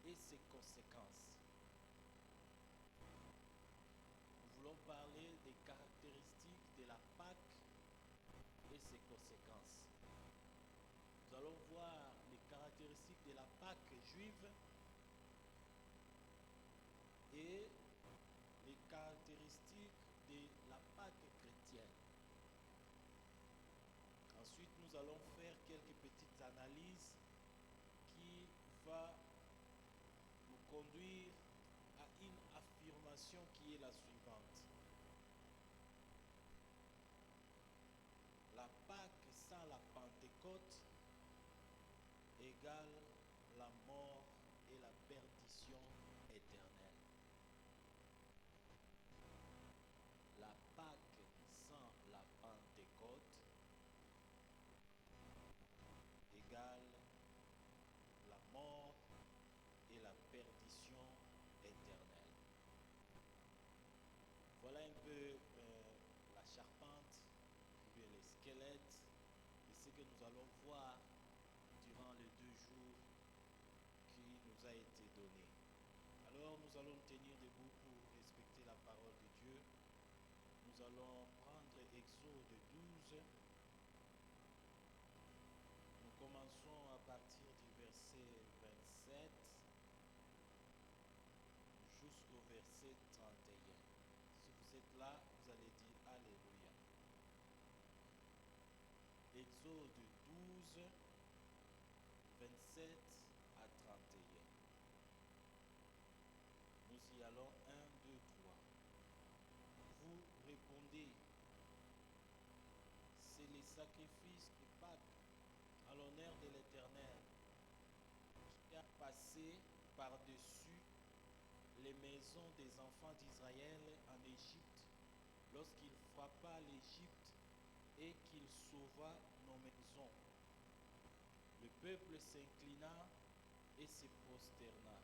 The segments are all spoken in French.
et ses conséquences. Nous voulons parler des caractéristiques de la Pâque et ses conséquences. Nous allons voir les caractéristiques de la Pâque juive et les caractéristiques de la Pâque chrétienne. Ensuite, nous allons faire quelques petites analyses qui vont nous conduire à une affirmation qui est la suivante. La Pâque sans la Pentecôte égale la mort et la perdition éternelle. La Pâque sans la Pentecôte égale la mort et la perdition éternelle. Voilà un peu la charpente, puis les squelettes de ce que nous allons voir durant les 2 jours qui nous a été donné. Alors nous allons tenir debout pour respecter la parole de Dieu. Nous allons prendre Exode 12. Nous commençons à partir du verset 27 jusqu'au verset 31. Si vous êtes là, vous allez dire Alléluia. Exode 12, 27 à 31. Nous y allons 1, 2, 3. Vous répondez, c'est les sacrifices de Pâques à l'honneur de l'Éternel qui a passé par-dessus les maisons des enfants d'Israël en Égypte lorsqu'il frappa l'Égypte et qu'il sauva nos maisons. Le peuple s'inclina et se prosterna.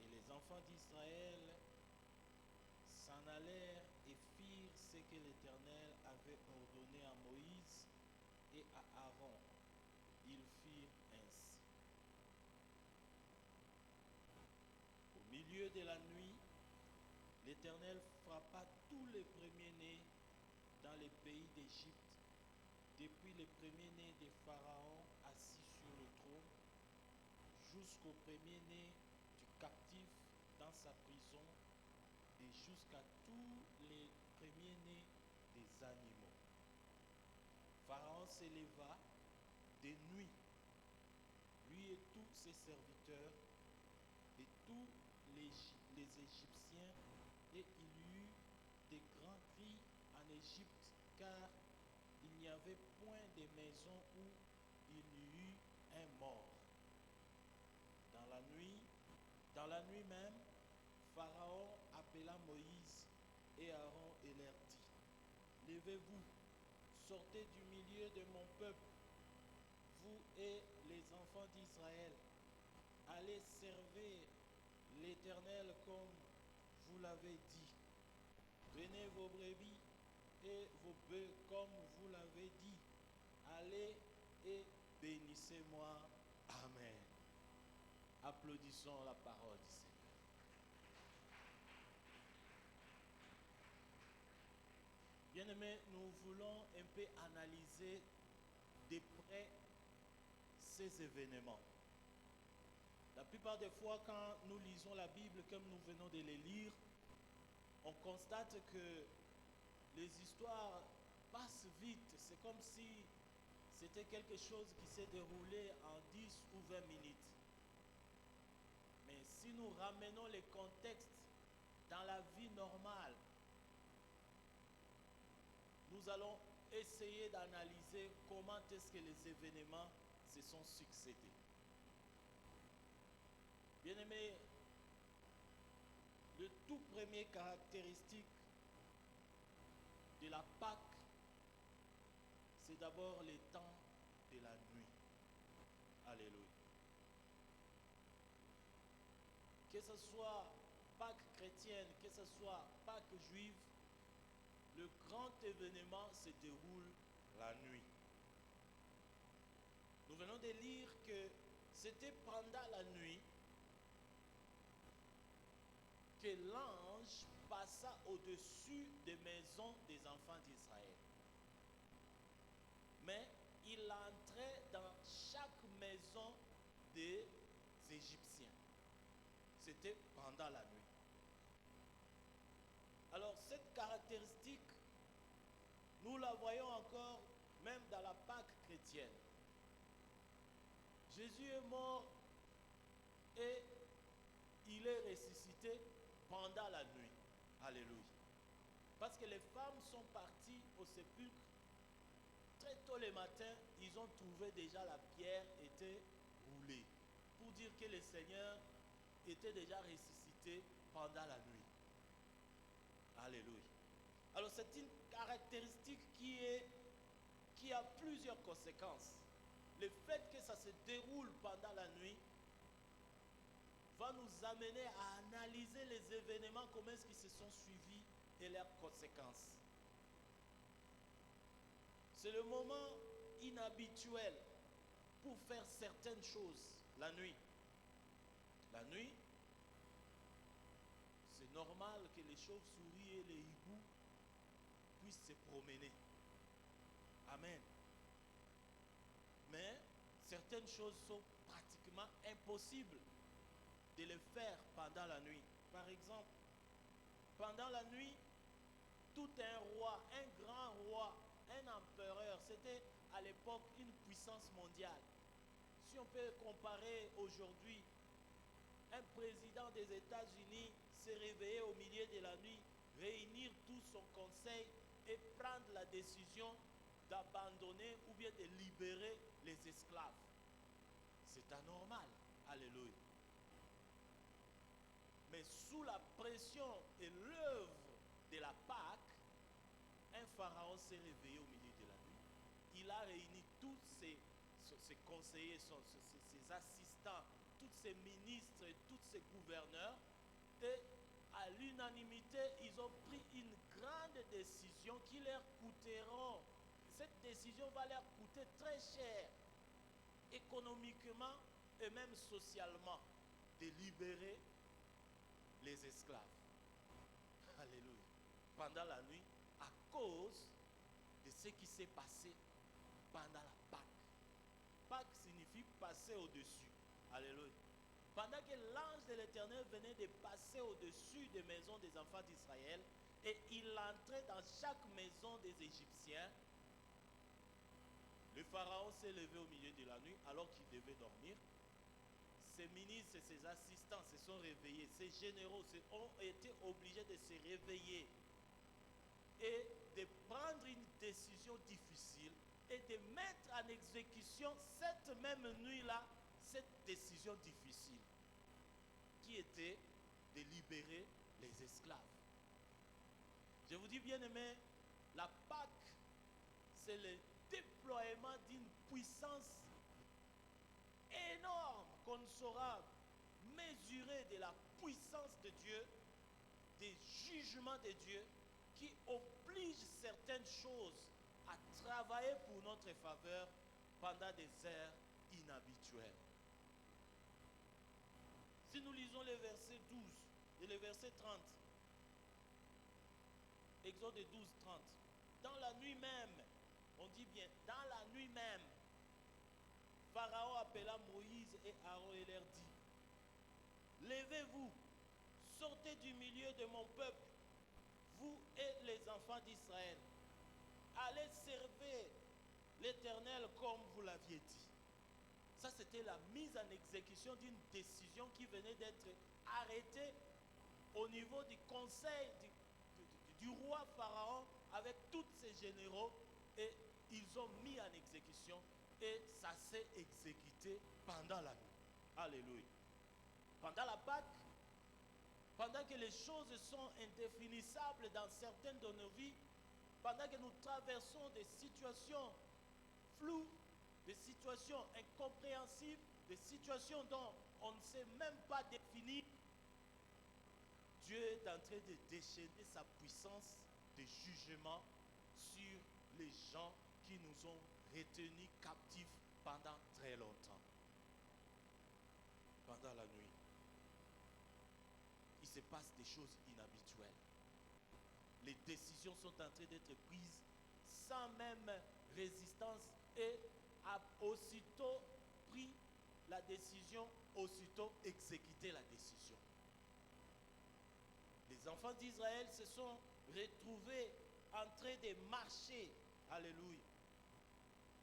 Et les enfants d'Israël s'en allèrent et firent ce que l'Éternel avait ordonné à Moïse et à Aaron. Ils firent ainsi. Au milieu de la nuit, l'Éternel frappa tous les premiers-nés dans les pays d'Égypte, depuis les premiers-nés de Pharaon assis sur le trône, jusqu'au premier-né du captif dans sa prison, et jusqu'à tous les premiers-nés des animaux. Pharaon s'éleva de nuit, lui et tous ses serviteurs, et tous les Égyptiens, et il y eut des grands cris en Égypte, car il n'y avait point de maison où il y eut un mort. Dans la nuit même, Pharaon appela Moïse et Aaron et leur dit, « Levez-vous, sortez du milieu de mon peuple, vous et les enfants d'Israël. Allez servir l'Éternel comme vous l'avez dit. Prenez vos brebis et vos bœufs comme vous l'avez dit. Allez et bénissez-moi. Amen. » Applaudissons la parole du Seigneur. Bien-aimés, nous voulons un peu analyser de près ces événements. La plupart des fois, quand nous lisons la Bible comme nous venons de les lire, on constate que les histoires passent vite. C'est comme si c'était quelque chose qui s'est déroulé en 10 ou 20 minutes. Mais si nous ramenons les contextes dans la vie normale, nous allons essayer d'analyser comment est-ce que les événements se sont succédés. Bien-aimés, le tout premier caractéristique de la Pâque, c'est d'abord les temps de la nuit. Alléluia. Que ce soit Pâque chrétienne, que ce soit Pâque juive, le grand événement se déroule la nuit. Nous venons de lire que c'était pendant la nuit que l'ange passa au-dessus des maisons des enfants d'Israël. Mais il entrait dans chaque maison des Égyptiens. C'était pendant la nuit. Alors cette caractéristique, nous la voyons encore même dans la Pâque chrétienne. Jésus est mort et il est ressuscité pendant la nuit. Alléluia. Parce que les femmes sont parties au sépulcre très tôt le matin, ils ont trouvé déjà la pierre était roulée. Pour dire que le Seigneur était déjà ressuscité pendant la nuit. Alléluia. Alors c'est une caractéristique qui a plusieurs conséquences. Le fait que ça se déroule pendant la nuit va nous amener à analyser les événements, comment est-ce qu'ils se sont suivis et leurs conséquences. C'est le moment inhabituel pour faire certaines choses la nuit. La nuit, c'est normal que les chauves-souris et les hiboux puissent se promener. Amen. Mais certaines choses sont pratiquement impossibles de les faire pendant la nuit. Par exemple, pendant la nuit, tout un roi, un grand roi, un empereur, c'était à l'époque une puissance mondiale. Si on peut comparer aujourd'hui, un président des États-Unis se réveiller au milieu de la nuit, réunir tout son conseil et prendre la décision d'abandonner ou bien de libérer les esclaves. C'est anormal. Alléluia. Mais sous la pression et l'œuvre de la Pâque, un pharaon s'est réveillé au milieu de la nuit. Il a réuni tous ses conseillers, ses assistants, tous ses ministres et tous ses gouverneurs. Et à l'unanimité, ils ont pris une grande décision qui leur coûtera. Cette décision va leur coûter très cher, économiquement et même socialement, de libérer les esclaves. Alléluia. Pendant la nuit, à cause de ce qui s'est passé pendant la Pâque. Pâque signifie passer au-dessus. Alléluia. Pendant que l'ange de l'Éternel venait de passer au-dessus des maisons des enfants d'Israël et il entrait dans chaque maison des Égyptiens, le pharaon s'est levé au milieu de la nuit alors qu'il devait dormir. Ses ministres et ses assistants se sont réveillés, ses généraux ont été obligés de se réveiller et de prendre une décision difficile et de mettre en exécution cette même nuit-là, cette décision difficile qui était de libérer les esclaves. Je vous dis bien aimé, la Pâque, c'est le déploiement d'une puissance énorme qu'on ne saura mesurer de la puissance de Dieu, des jugements de Dieu qui obligent certaines choses à travailler pour notre faveur pendant des heures inhabituelles. Si nous lisons les versets 12 et les versets 30, Exode 12, 30, dans la nuit même, on dit bien, dans la nuit même, Pharaon appela Moïse et Aaron et leur dit, levez-vous, sortez du milieu de mon peuple, vous et les enfants d'Israël. Allez servir l'Éternel comme vous l'aviez dit. Ça, c'était la mise en exécution d'une décision qui venait d'être arrêtée au niveau du conseil du roi Pharaon avec tous ses généraux et ils ont mis en exécution et ça s'est exécuté pendant la nuit. Alléluia. Pendant la Pâque, pendant que les choses sont indéfinissables dans certaines de nos vies, pendant que nous traversons des situations floues, des situations incompréhensibles, des situations dont on ne sait même pas définir, Dieu est en train de déchaîner sa puissance de jugement sur les gens qui nous ont retenus captifs pendant très longtemps. Pendant la nuit. se passe des choses inhabituelles. Les décisions sont en train d'être prises sans même résistance et a aussitôt pris la décision, aussitôt exécuté la décision. Les enfants d'Israël se sont retrouvés en train de marcher, alléluia.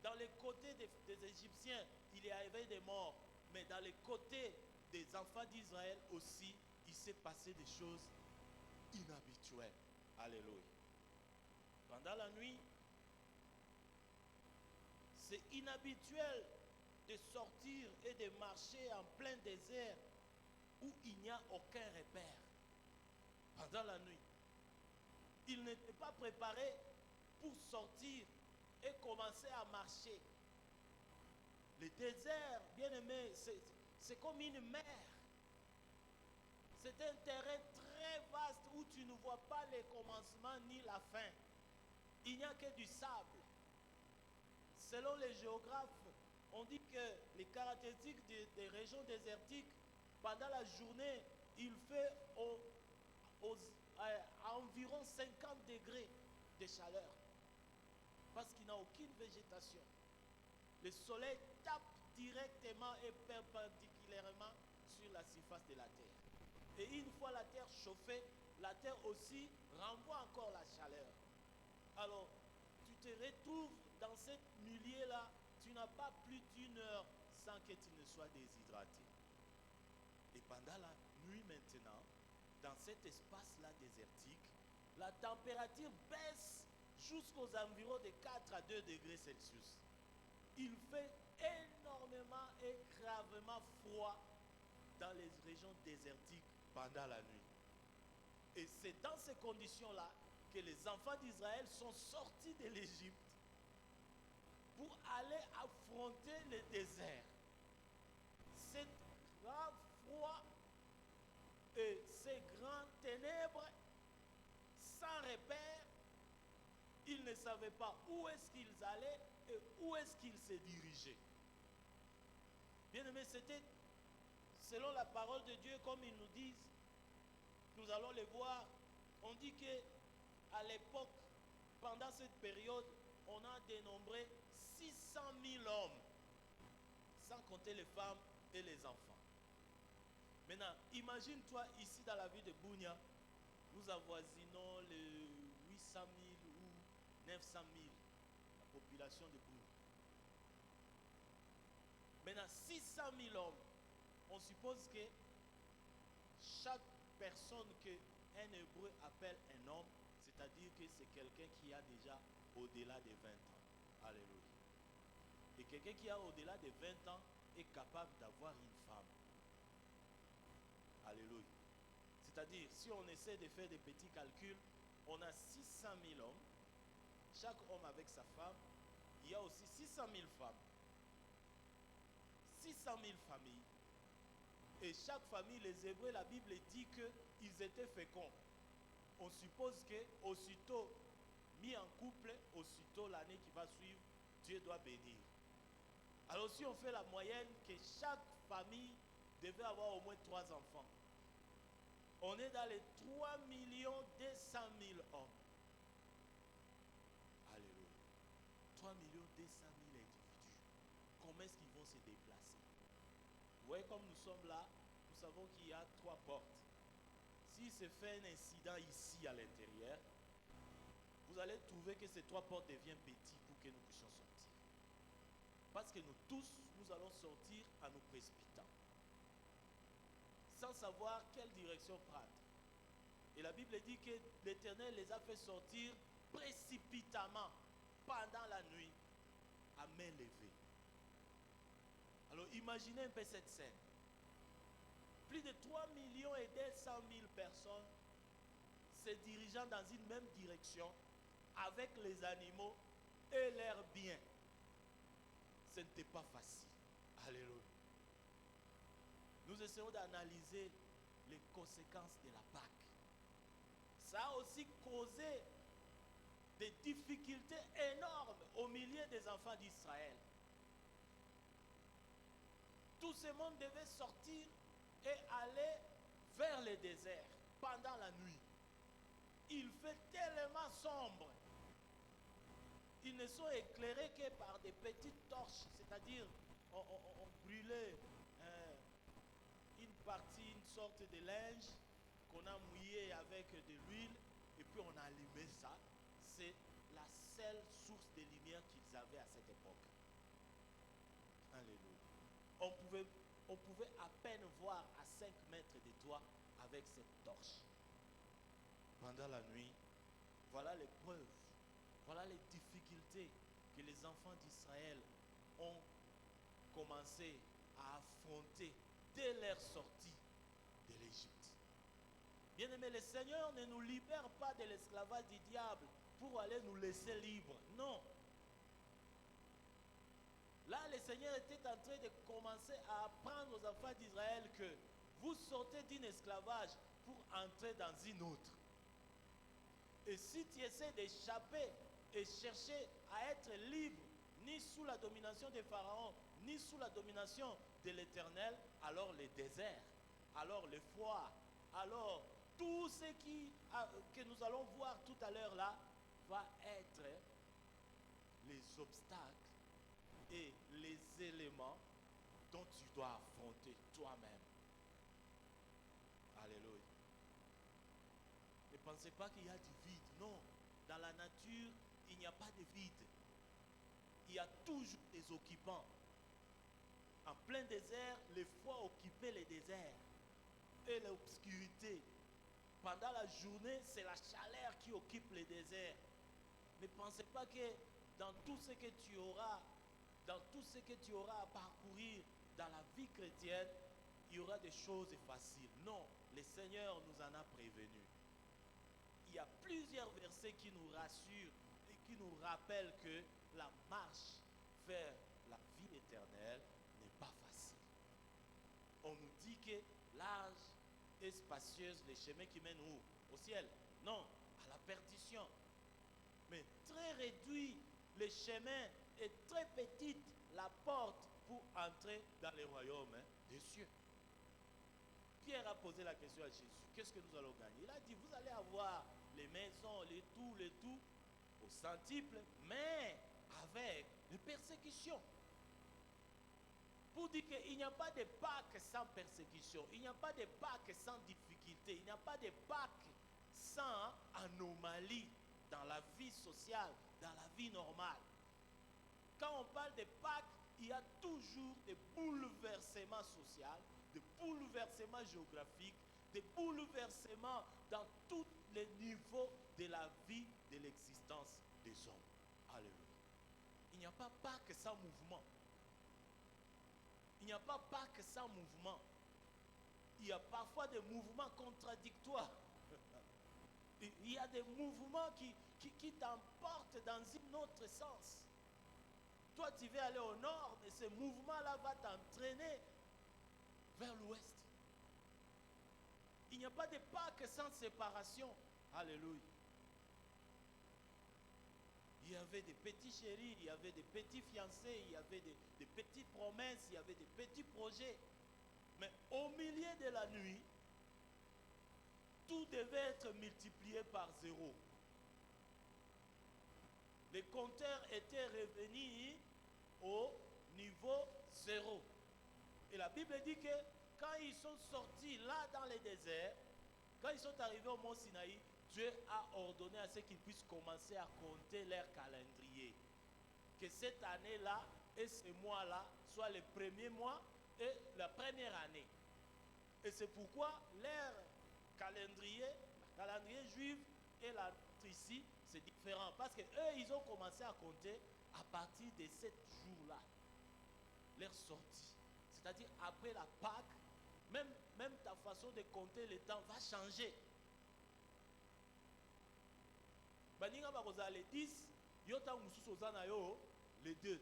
Dans les côtés des Égyptiens, il y avait des morts, mais dans les côtés des enfants d'Israël aussi, il s'est passé des choses inhabituelles. Alléluia. Pendant la nuit, c'est inhabituel de sortir et de marcher en plein désert où il n'y a aucun repère. Pendant la nuit, ils n'étaient pas préparés pour sortir et commencer à marcher. Le désert, bien aimé, c'est comme une mer. C'est un terrain très vaste où tu ne vois pas le commencement ni la fin. Il n'y a que du sable. Selon les géographes, on dit que les caractéristiques des régions désertiques, pendant la journée, il fait à environ 50 degrés de chaleur. Parce qu'il n'y a aucune végétation. Le soleil tape directement et perpendiculairement sur la surface de la terre. Et une fois la terre chauffée, la terre aussi renvoie encore la chaleur. Alors, tu te retrouves dans ce milieu-là, tu n'as pas plus d'une heure sans que tu ne sois déshydraté. Et pendant la nuit maintenant, dans cet espace-là désertique, la température baisse jusqu'aux environs de 4 à 2 degrés Celsius. Il fait énormément et gravement froid dans les régions désertiques pendant la nuit. Et c'est dans ces conditions-là que les enfants d'Israël sont sortis de l'Égypte pour aller affronter le désert. C'est grand froid et ces grandes ténèbres sans repère, ils ne savaient pas où est-ce qu'ils allaient et où est-ce qu'ils se dirigeaient. Bien aimé, c'était selon la parole de Dieu, comme ils nous disent, nous allons le voir. On dit que à l'époque, pendant cette période, on a dénombré 600 000 hommes, sans compter les femmes et les enfants. Maintenant, imagine-toi ici dans la ville de Bunia, nous avoisinons les 800 000 ou 900 000, la population de Bunia. Maintenant, 600 000 hommes, on suppose que chaque personne qu'un hébreu appelle un homme, c'est-à-dire que c'est quelqu'un qui a déjà au-delà de 20 ans. Alléluia. Et quelqu'un qui a au-delà de 20 ans est capable d'avoir une femme. Alléluia. C'est-à-dire, si on essaie de faire des petits calculs, on a 600 000 hommes, chaque homme avec sa femme, il y a aussi 600 000 femmes, 600 000 familles. Et chaque famille, les Hébreux, la Bible dit qu'ils étaient féconds. On suppose qu'aussitôt mis en couple, aussitôt l'année qui va suivre, Dieu doit bénir. Alors si on fait la moyenne que chaque famille devait avoir au moins 3 enfants, on est dans les 3 200 000 hommes. Alléluia. 3 200 000 individus. Comment est-ce qu'ils vont se déplacer? Vous voyez, comme nous sommes là, nous savons qu'il y a 3 portes. S'il se fait un incident ici à l'intérieur, vous allez trouver que ces 3 portes deviennent petites pour que nous puissions sortir. Parce que nous tous, nous allons sortir en nous précipitant, sans savoir quelle direction prendre. Et la Bible dit que l'Éternel les a fait sortir précipitamment pendant la nuit, à main levée. Alors imaginez un peu cette scène. Plus de 3 200 000 personnes se dirigeant dans une même direction avec les animaux et leurs biens. Ce n'était pas facile. Alléluia. Nous essayons d'analyser les conséquences de la Pâque. Ça a aussi causé des difficultés énormes au milieu des enfants d'Israël. Tout ce monde devait sortir et aller vers le désert. pendant la nuit. Il fait tellement sombre. Ils ne sont éclairés que par des petites torches, c'est-à-dire on brûlait une partie, une sorte de linge qu'on a mouillé avec de l'huile et puis on a allumé ça. C'est la seule source de lumière qu'ils avaient à cette époque. Alléluia. On pouvait à peine voir à 5 mètres de toi avec cette torche. Pendant la nuit, voilà les preuves, voilà les difficultés que les enfants d'Israël ont commencé à affronter dès leur sortie de l'Égypte. Bien-aimés, le Seigneur ne nous libère pas de l'esclavage du diable pour aller nous laisser libres. Non. Là, le Seigneur était en train de commencer à apprendre aux enfants d'Israël que vous sortez d'un esclavage pour entrer dans une autre. Et si tu essaies d'échapper et chercher à être libre, ni sous la domination des pharaons, ni sous la domination de l'Éternel, alors les déserts, alors les foires, alors tout ce que nous allons voir tout à l'heure là, va être les obstacles et les éléments dont tu dois affronter toi-même. Alléluia. Ne pensez pas qu'il y a du vide. Non. Dans la nature, il n'y a pas de vide. Il y a toujours des occupants. En plein désert, les foies occupaient les déserts. Et l'obscurité. Pendant la journée, c'est la chaleur qui occupe les déserts. Ne pensez pas que dans tout ce que tu auras, à parcourir dans la vie chrétienne, il y aura des choses faciles. Non, le Seigneur nous en a prévenus. Il y a plusieurs versets qui nous rassurent et qui nous rappellent que la marche vers la vie éternelle n'est pas facile. On nous dit que large et spacieuse les chemins qui mènent où? Au ciel. Non, à la perdition. Mais très réduit les chemins et très petite la porte pour entrer dans le royaume des cieux. Pierre a posé la question à Jésus, qu'est-ce que nous allons gagner? Il a dit, vous allez avoir les maisons, les tout, au centuple, mais avec des persécutions. Pour dire qu'il n'y a pas de Pâques sans persécution, il n'y a pas de Pâques sans difficulté, il n'y a pas de Pâques sans anomalie dans la vie sociale, dans la vie normale. Quand on parle de Pâques, il y a toujours des bouleversements sociaux, des bouleversements géographiques, des bouleversements dans tous les niveaux de la vie, de l'existence des hommes. Alléluia. Il n'y a pas Pâques sans mouvement. Il n'y a pas Pâques sans mouvement. Il y a parfois des mouvements contradictoires. Il y a des mouvements qui t'emportent dans un autre sens. Toi, tu veux aller au nord, mais ce mouvement-là va t'entraîner vers l'ouest. Il n'y a pas de Pâques sans séparation. Alléluia. Il y avait des petits chéris, il y avait des petits fiancés, il y avait des petites promesses, il y avait des petits projets. Mais au milieu de la nuit, tout devait être multiplié par 0. Les compteurs étaient revenus au niveau 0. Et la Bible dit que quand ils sont sortis là dans les déserts, quand ils sont arrivés au mont Sinaï, Dieu a ordonné à ce qu'ils puissent commencer à compter leur calendrier. Que cette année-là et ce mois-là soient les premiers mois et la première année. Et c'est pourquoi leur calendrier juif et la ici, c'est différent. Parce qu'eux, ils ont commencé à compter à partir de 7 jours-là. Leur sortie. C'est-à-dire après la Pâque, même ta façon de compter le temps va changer. Baninga bakoza les 10, yota mususu ozana yo les 2.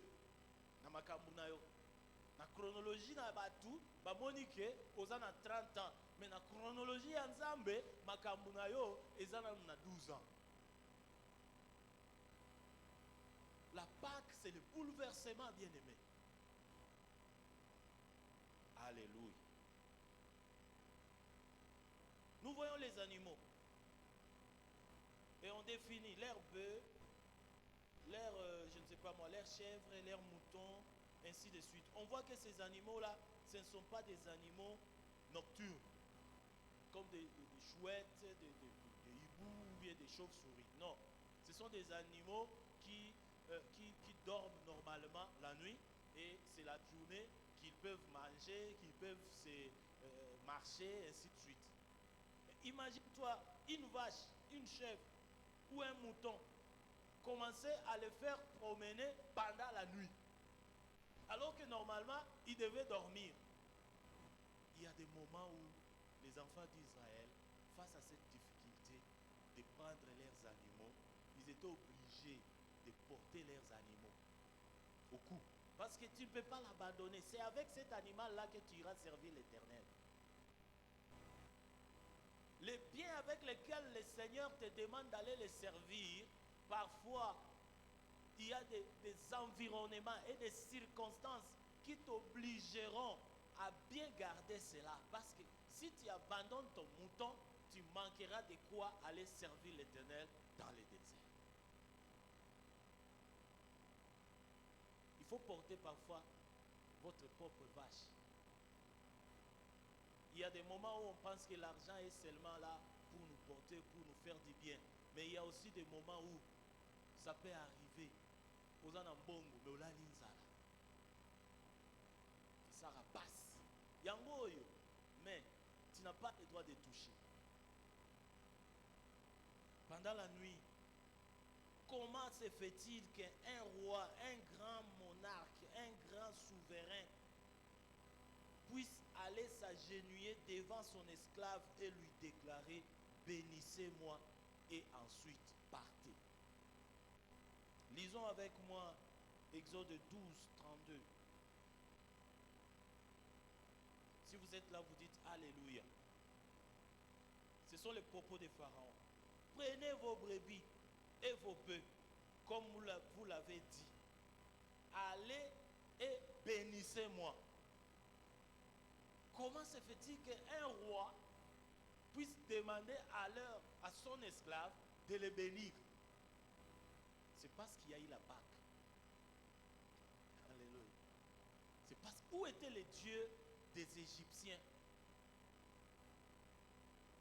Na makambu na yo. Na chronologie na batu, bamoni ke ozana 30 ans. Mais na chronologie ya Nzambe, makambu na yo ezana na 12 ans. La Pâque, c'est le bouleversement, bien-aimé. Alléluia. Nous voyons les animaux. Et on définit leurs bœufs, leurs, je ne sais pas moi, leurs chèvres, leurs moutons, ainsi de suite. On voit que ces animaux-là, ce ne sont pas des animaux nocturnes, comme des chouettes, des hiboux ou bien des chauves-souris. Non, ce sont des animaux qui dorment normalement la nuit et c'est la journée qu'ils peuvent manger, qu'ils peuvent marcher, ainsi de suite. Imagine-toi une vache, une chèvre ou un mouton commencer à le faire promener pendant la nuit. Alors que normalement, il devait dormir. Il y a des moments où les enfants d'Israël, face à cette difficulté de prendre leurs animaux, ils étaient obligés de porter leurs animaux au cou. Parce que tu ne peux pas l'abandonner. C'est avec cet animal-là que tu iras servir l'Éternel. Les biens avec lesquels le Seigneur te demande d'aller les servir, parfois, il y a des environnements et des circonstances qui t'obligeront à bien garder cela. Parce que si tu abandonnes ton mouton, tu manqueras de quoi aller servir l'Éternel dans le désert. Il faut porter parfois votre propre vache. Il y a des moments où on pense que l'argent est seulement là pour nous porter, pour nous faire du bien. Mais il y a aussi des moments où ça peut arriver. Aux anambongo, mais au la linzala. Ça passe. Yangoyo, mais tu n'as pas le droit de toucher. Pendant la nuit, comment se fait-il qu'un roi, un grand monarque, un grand souverain puisse aller s'agenouiller devant son esclave et lui déclarer « Bénissez-moi » et ensuite partez. Lisons avec moi Exode 12, 32. Si vous êtes là, vous dites Alléluia. Ce sont les propos de Pharaon. Prenez vos brebis et vos bœufs, comme vous l'avez dit. Allez et bénissez-moi. Comment se fait-il qu'un roi puisse demander à son esclave de le bénir? C'est parce qu'il y a eu la Pâque. Alléluia. C'est parce où étaient les dieux des Égyptiens?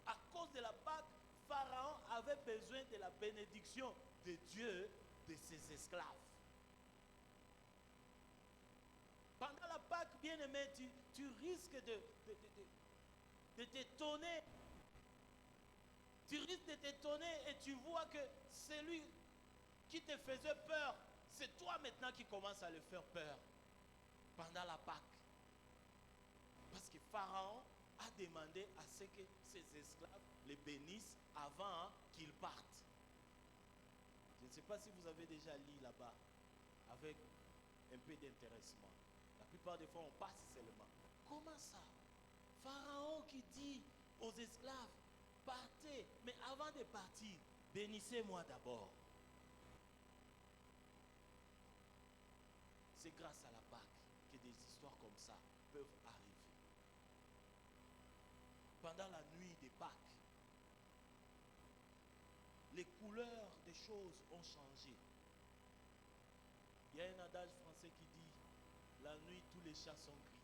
À cause de la Pâque, Pharaon avait besoin de la bénédiction de Dieu de ses esclaves. Pendant la Pâque, bien-aimé, tu risques de t'étonner. Tu risques de t'étonner et tu vois que celui qui te faisait peur, c'est toi maintenant qui commences à le faire peur pendant la Pâque. Parce que Pharaon a demandé à ce que ses esclaves les bénissent avant qu'ils partent. Je ne sais pas si vous avez déjà lu là-bas avec un peu d'intéressement. La plupart des fois, on passe seulement. Comment ça? Pharaon qui dit aux esclaves, partez, mais avant de partir, bénissez-moi d'abord. C'est grâce à la Pâque que des histoires comme ça peuvent arriver. Pendant la nuit des Pâques, les couleurs des choses ont changé. Il y a un adage français qui dit « La nuit, tous les chats sont gris ».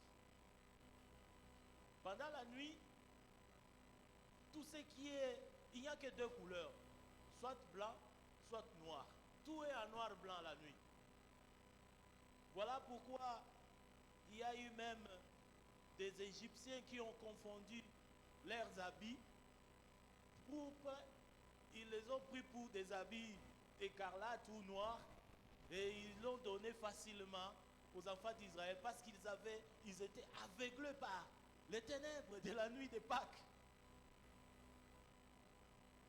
Pendant la nuit, tout ce qui est... Il n'y a que deux couleurs, soit blanc, soit noir. Tout est en noir-blanc la nuit. Voilà pourquoi il y a eu même des Égyptiens qui ont confondu leurs habits. Ils les ont pris pour des habits écarlates ou noirs et ils l'ont donné facilement aux enfants d'Israël parce qu'ils étaient aveuglés par les ténèbres de la nuit de Pâques.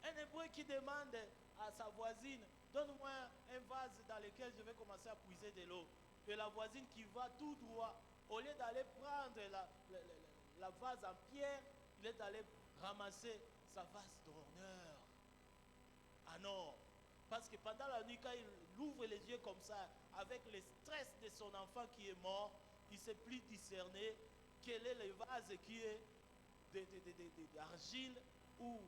Un hébreu qui demande à sa voisine, donne-moi un vase dans lequel je vais commencer à puiser de l'eau. Et la voisine qui va tout droit, au lieu d'aller prendre la vase en pierre, il est allé ramasser sa vase d'honneur en or. Parce que pendant la nuit, quand il ouvre les yeux comme ça, avec le stress de son enfant qui est mort, il ne sait plus discerner quel est le vase qui est d'argile ou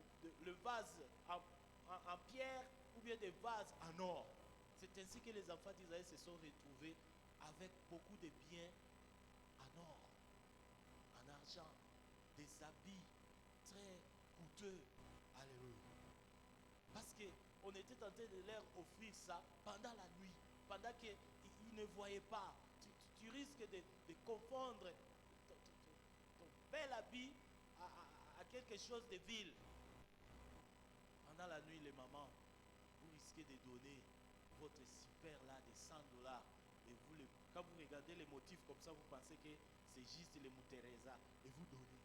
le vase en pierre ou bien des vases en or. C'est ainsi que les enfants d'Israël se sont retrouvés avec beaucoup de biens en or, en argent, des habits très coûteux. Alléluia. Parce qu'on était en train de leur offrir ça pendant la nuit, pendant qu'ils ne voyaient pas. Tu risques de confondre ton bel habit à quelque chose de vil. Pendant la nuit, les mamans, vous risquez de donner votre super là de 100 $. Et quand vous regardez les motifs comme ça, vous pensez que c'est juste les Mouteresa. Et vous donnez.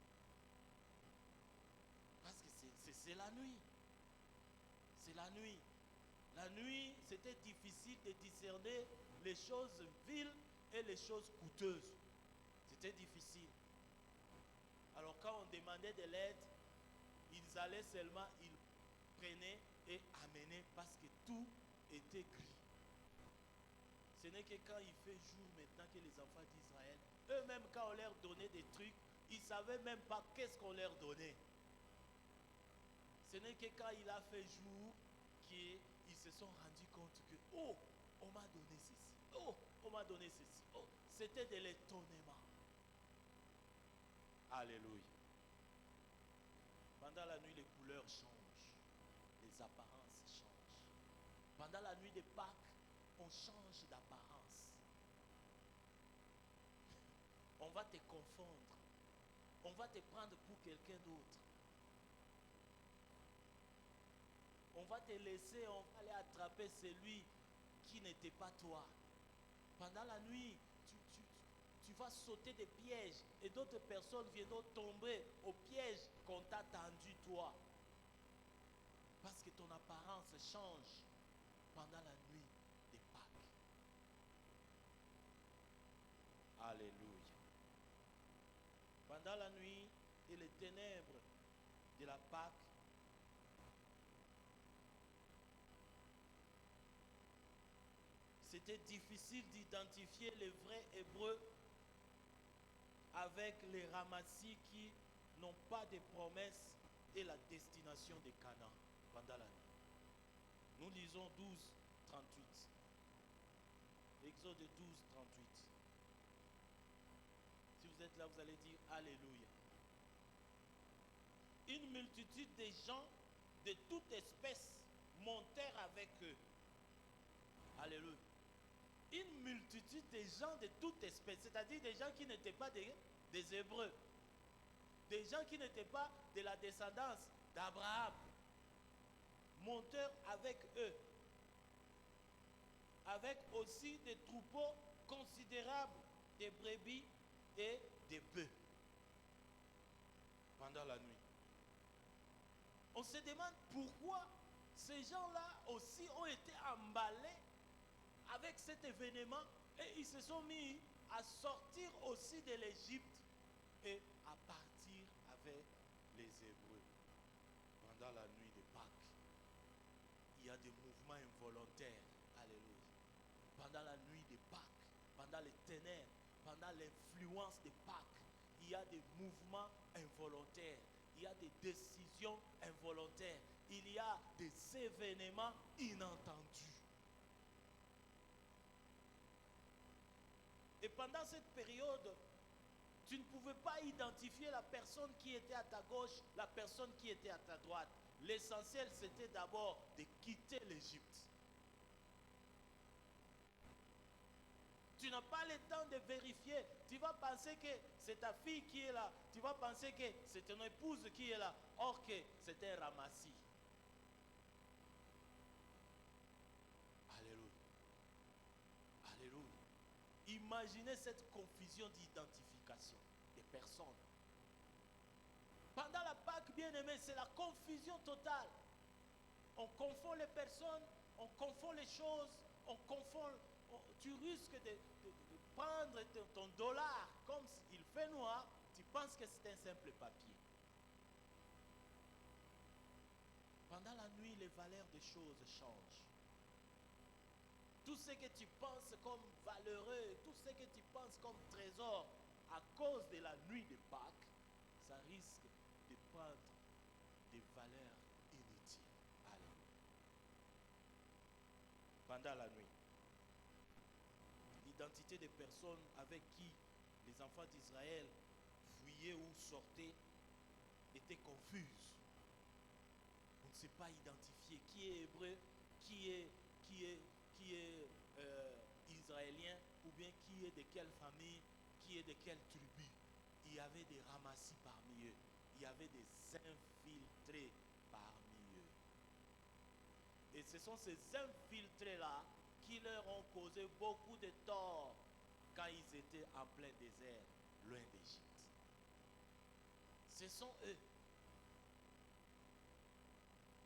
Parce que c'est la nuit. C'est la nuit. La nuit, c'était difficile de discerner les choses viles et les choses coûteuses. C'était difficile. Alors quand on demandait de l'aide, ils allaient seulement, ils prenaient et amenaient parce que tout était gris. Ce n'est que quand il fait jour maintenant que les enfants d'Israël, eux-mêmes quand on leur donnait des trucs, ils ne savaient même pas qu'est-ce qu'on leur donnait. Ce n'est que quand il a fait jour qu'ils se sont rendus compte que, oh, on m'a donné ceci, oh, on m'a donné ceci, oh, c'était de l'étonnement. Alléluia. Pendant la nuit, les couleurs changent, les apparences changent. Pendant la nuit de Pâques, on change d'apparence. On va te confondre. On va te prendre pour quelqu'un d'autre. On va te laisser, on va aller attraper celui qui n'était pas toi. Pendant la nuit, tu vas sauter des pièges et d'autres personnes viendront tomber au piège qu'on t'a tendu toi. Parce que ton apparence change pendant la nuit des Pâques. Alléluia. Pendant la nuit et les ténèbres de la Pâque, c'était difficile d'identifier les vrais Hébreux avec les ramassis qui n'ont pas de promesses et la destination de Canaan pendant la nuit. Nous lisons 12, 38. Exode 12, 38. Si vous êtes là, vous allez dire Alléluia. Une multitude de gens de toute espèce montèrent avec eux. Alléluia. Une multitude de gens de toute espèce, c'est-à-dire des gens qui n'étaient pas des Hébreux, des gens qui n'étaient pas de la descendance d'Abraham, montèrent avec eux, avec aussi des troupeaux considérables de brebis et de bœufs pendant la nuit. On se demande pourquoi ces gens-là aussi ont été emballés avec cet événement et ils se sont mis à sortir aussi de l'Égypte et à partir avec les Hébreux pendant la nuit de Pâques. Il y a des mouvements involontaires. Alléluia. Pendant la nuit de Pâques, pendant les ténèbres, pendant l'influence de Pâques, il y a des mouvements involontaires. Il y a des décisions involontaires. Il y a des événements inattendus. Et pendant cette période, tu ne pouvais pas identifier la personne qui était à ta gauche, la personne qui était à ta droite. L'essentiel, c'était d'abord de quitter l'Égypte. Tu n'as pas le temps de vérifier. Tu vas penser que c'est ta fille qui est là. Tu vas penser que c'est ton épouse qui est là. Or que c'était un ramassis. Alléluia. Alléluia. Imaginez cette confusion d'identification des personnes. Pendant la Pâque, bien aimé, c'est la confusion totale. On confond les personnes, on confond les choses, on confond. Tu risques de prendre ton dollar comme il fait noir, tu penses que c'est un simple papier. Pendant la nuit, les valeurs des choses changent. Tout ce que tu penses comme valeureux, tout ce que tu penses comme trésor, à cause de la nuit de Pâques, ça risque de prendre des pendant la nuit. L'identité des personnes avec qui les enfants d'Israël fuyaient ou sortaient était confuse. On ne sait pas identifier qui est hébreu, qui est israélien, ou bien qui est de quelle famille, qui est de quelle tribu. Il y avait des ramassis parmi eux. Il y avait des infiltrés parmi eux. Et ce sont ces infiltrés-là qui leur ont causé beaucoup de tort quand ils étaient en plein désert, loin d'Égypte. Ce sont eux.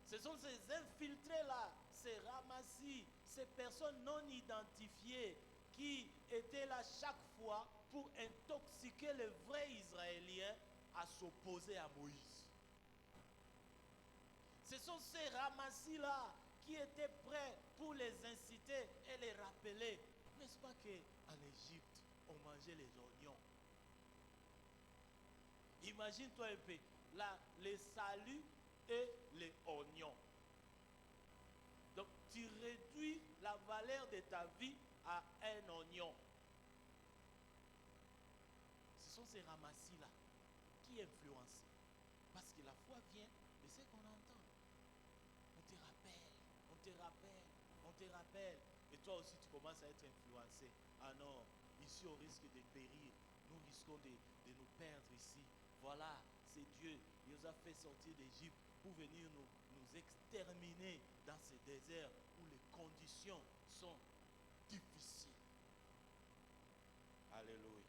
Ce sont ces infiltrés-là, ces ramassis, ces personnes non identifiées qui étaient là chaque fois pour intoxiquer les vrais Israéliens à s'opposer à Moïse. Ce sont ces ramassis-là qui étaient prêts pour les inciter et les rappeler. N'est-ce pas qu'en Égypte, on mangeait les oignons? Imagine-toi un peu, là, les saluts et les oignons. Donc, tu réduis la valeur de ta vie à un oignon. Ce sont ces ramassis-là qui influencent. Parce que la foi vient de ce qu'on entend. On te rappelle, on te rappelle, on te rappelle. Et toi aussi, tu commences à être influencé. Ah non, ici, on risque de périr. Nous risquons de nous perdre ici. Voilà, c'est Dieu. Il nous a fait sortir d'Égypte pour venir nous exterminer dans ce désert où les conditions sont difficiles. Alléluia.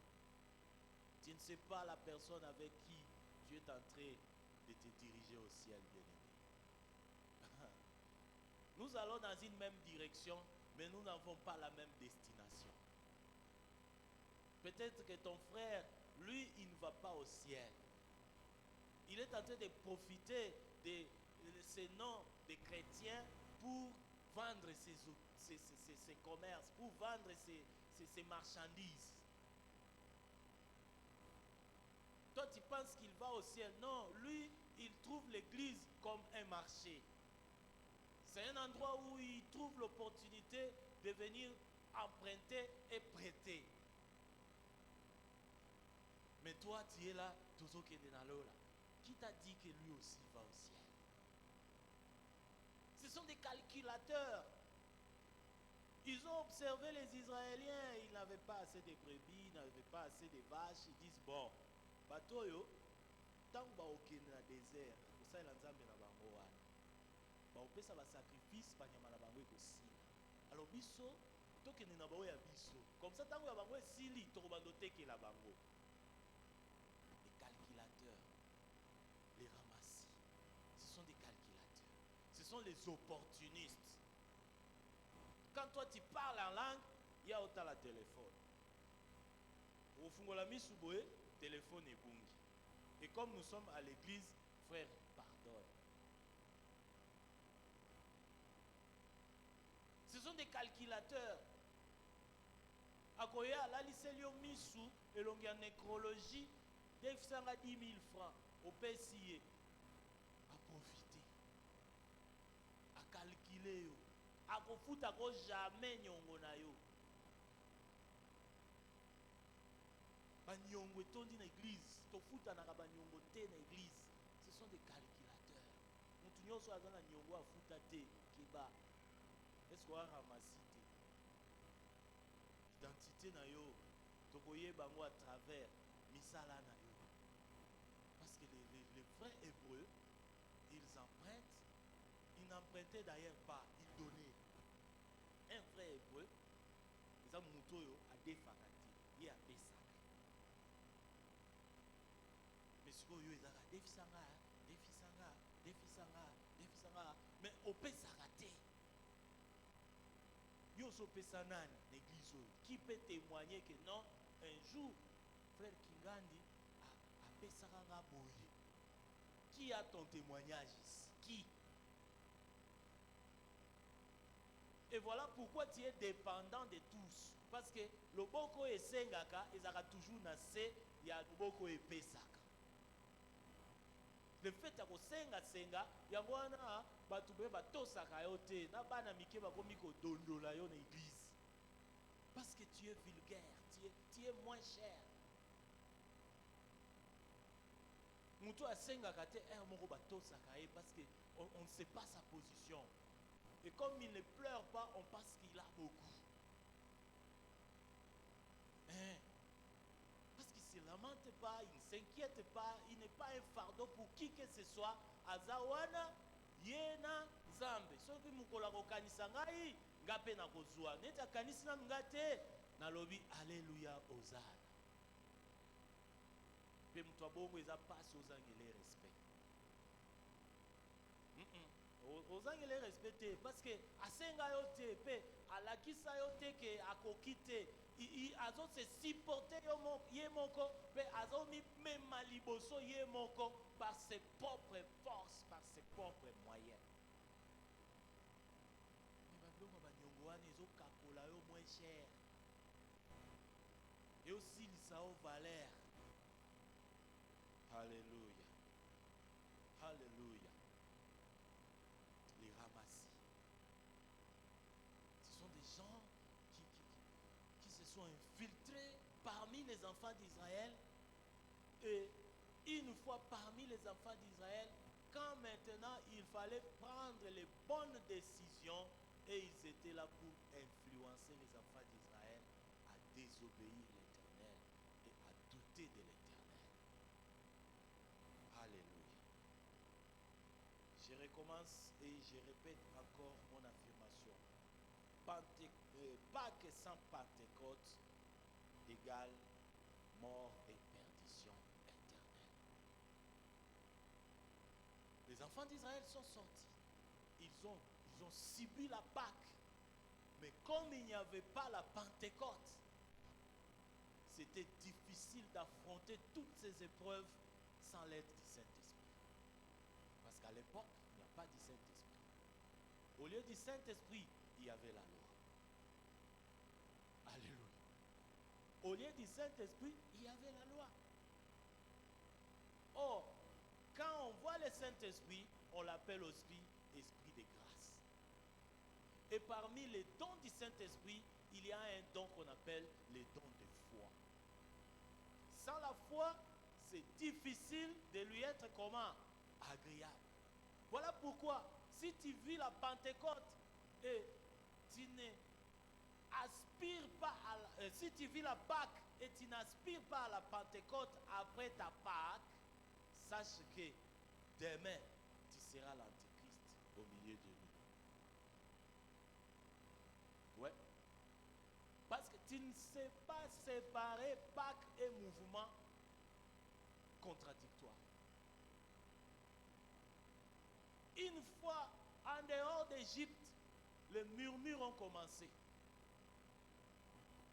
Tu ne sais pas la personne avec qui Dieu est en train de te diriger au ciel, bien-aimé. Nous allons dans une même direction, mais nous n'avons pas la même destination. Peut-être que ton frère, lui, il ne va pas au ciel. Il est en train de profiter de ces noms de chrétiens pour vendre ses commerces, pour vendre ses marchandises. Toi, tu penses qu'il va au ciel. Non, lui, il trouve l'église comme un marché. C'est un endroit où il trouve l'opportunité de venir emprunter et prêter. Mais toi, tu es là, toujours qui est dans l'eau là. Qui t'a dit que lui aussi va au ciel? Ce sont des calculateurs. Ils ont observé les Israéliens, ils n'avaient pas assez de brebis, ils n'avaient pas assez de vaches. Ils disent, bon, batoyo, tant que vous êtes dans le désert, vous savez, vous avez un sacrifice, alors biso, tokende na bango ya biso. Comme ça, tant que vous avez sili, tokobandote ke la bango. Les calculateurs, les ramassis, ce sont des calculateurs. Ce sont les opportunistes. Quand toi tu parles en langue, il y a autant la téléphone. Au fond de la mise sous boé, téléphone est bungi. Et comme nous sommes à l'église, frère, pardonne. Ce sont des calculateurs. Akoya, la liselio misu, et l'on a nécrologie, dès que ça a 10 000 francs, au PCA, à profiter, à calculer, à confouter, à jamais nyongo na yo. Banyongo etondi na église, tofuta na banyongo te na église. Ce sont des calculateurs. Mutu nyonso aza na nyongo afuta te keba. Est-ce qu'on a ramassé l'identité na yo? Tokoye bango à travers misala na yo. Parce que les vrais hébreux, ils empruntent. Ils n'empruntaient d'ailleurs pas, ils donnaient. Un vrai hébreu, ils ont mutoyo à défakati, il a pesa. Mais ce que yo ils ont défisanga, mais au pesa raté. Yo so pesa nani l'église qui peut témoigner que non, un jour frère Kingandi a pesa nga boye. Qui a ton témoignage ici? Qui? Et voilà pourquoi tu es dépendant de tous. Parce que le boko et sengaka, ils ont toujours nassé, il y a le boko et pesaka. Le fait ya kosenga senga yango wana batu be batosaka yo te na bana mike bakomi kodondola yo na église parce que tu es vulgaire, tu es moins cher. Mutu asengaka te moko batosaka ye parce que on ne sait pas sa position. Et comme il ne pleure pas, on pense qu'il a beaucoup. Parce qu'il ne se lamente pas, il ne s'inquiète pas, il n'est pas un fardeau pour qui que ce soit. Azawana, yena, zambe. Soki mukola kokanisa ngai, ngape na kozwa. Neti akanisi na ngate, na lobi, alléluia, osana. Pe mutu abongo eza passe ozangele respect. Ozangele respecté parce que asenga yo te pe alakisa yo te ke akokite azo se supporter ye moko pe azo mi mema liboso ye moko par ses propres forces, par ses propres moyens. Mais babiloko banyongo wana ezokakola yo moins cher et aussi lisa o valeur. Alléluia, alléluia. Les ramassis. Ce sont des gens qui se sont infiltrés parmi les enfants d'Israël. Et une fois parmi les enfants d'Israël, quand maintenant il fallait prendre les bonnes décisions, et ils étaient là pour influencer les enfants d'Israël à désobéir l'Éternel et à douter de l'Éternel. Alléluia. Je recommence et je répète encore mon affirmation. Pâques sans Pentecôte égale mort et perdition éternelle. Les enfants d'Israël sont sortis. Ils ont subi la Pâque. Mais comme il n'y avait pas la Pentecôte, c'était difficile d'affronter toutes ces épreuves sans l'aide du Saint-Esprit. Parce qu'à l'époque, il n'y a pas du Saint-Esprit. Au lieu du Saint-Esprit, il y avait la loi. Alléluia. Au lieu du Saint-Esprit, il y avait la loi. Or, quand on voit le Saint-Esprit, on l'appelle aussi Esprit de grâce. Et parmi les dons du Saint-Esprit, il y a un don qu'on appelle les dons de foi. Sans la foi, c'est difficile de lui être comment? Agréable. Voilà pourquoi, si tu vis la Pentecôte et tu n'aspires pas à si tu vis la Pâque et tu n'aspires pas à la Pentecôte après ta Pâque, sache que demain, tu seras l'antéchrist au milieu de nous. Ouais. Parce que tu ne sais pas séparer Pâque et mouvement contradictoire. Une fois en dehors d'Égypte, les murmures ont commencé.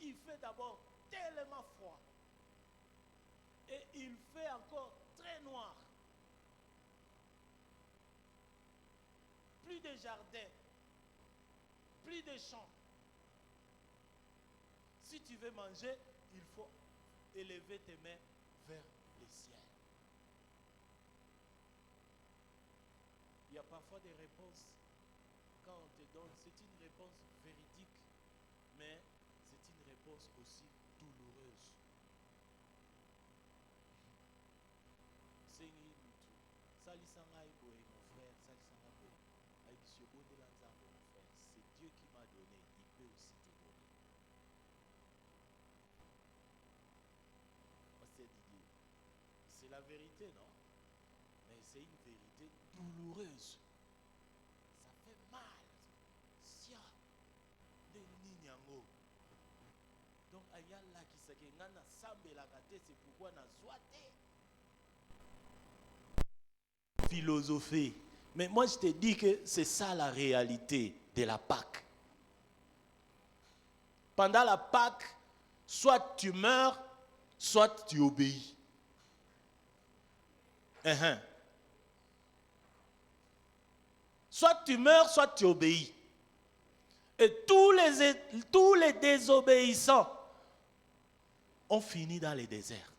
Il fait d'abord tellement froid. Et il fait encore très noir. Plus de jardins, plus de champs. Si tu veux manger, il faut élever tes mains vers le ciel. Il y a parfois des réponses, quand on te donne, c'est une réponse véridique, mais c'est une réponse aussi douloureuse. Sengi mutu, salisanga boye mon frère, salisanga boye. Aïbisio bonde lanzambo mon frère, c'est Dieu qui m'a donné, il peut aussi te donner. C'est la vérité, non? Mais c'est une vérité douloureuse. Ça fait mal. Sia. De ninyango. Donc, aya la qui se ngana sambe la kate, c'est pourquoi na soité. Philosophie. Mais moi, je te dis que c'est ça la réalité de la Pâque. Pendant la Pâque, soit tu meurs, soit tu obéis. Soit tu meurs, soit tu obéis. Et tous les désobéissants ont fini dans les déserts.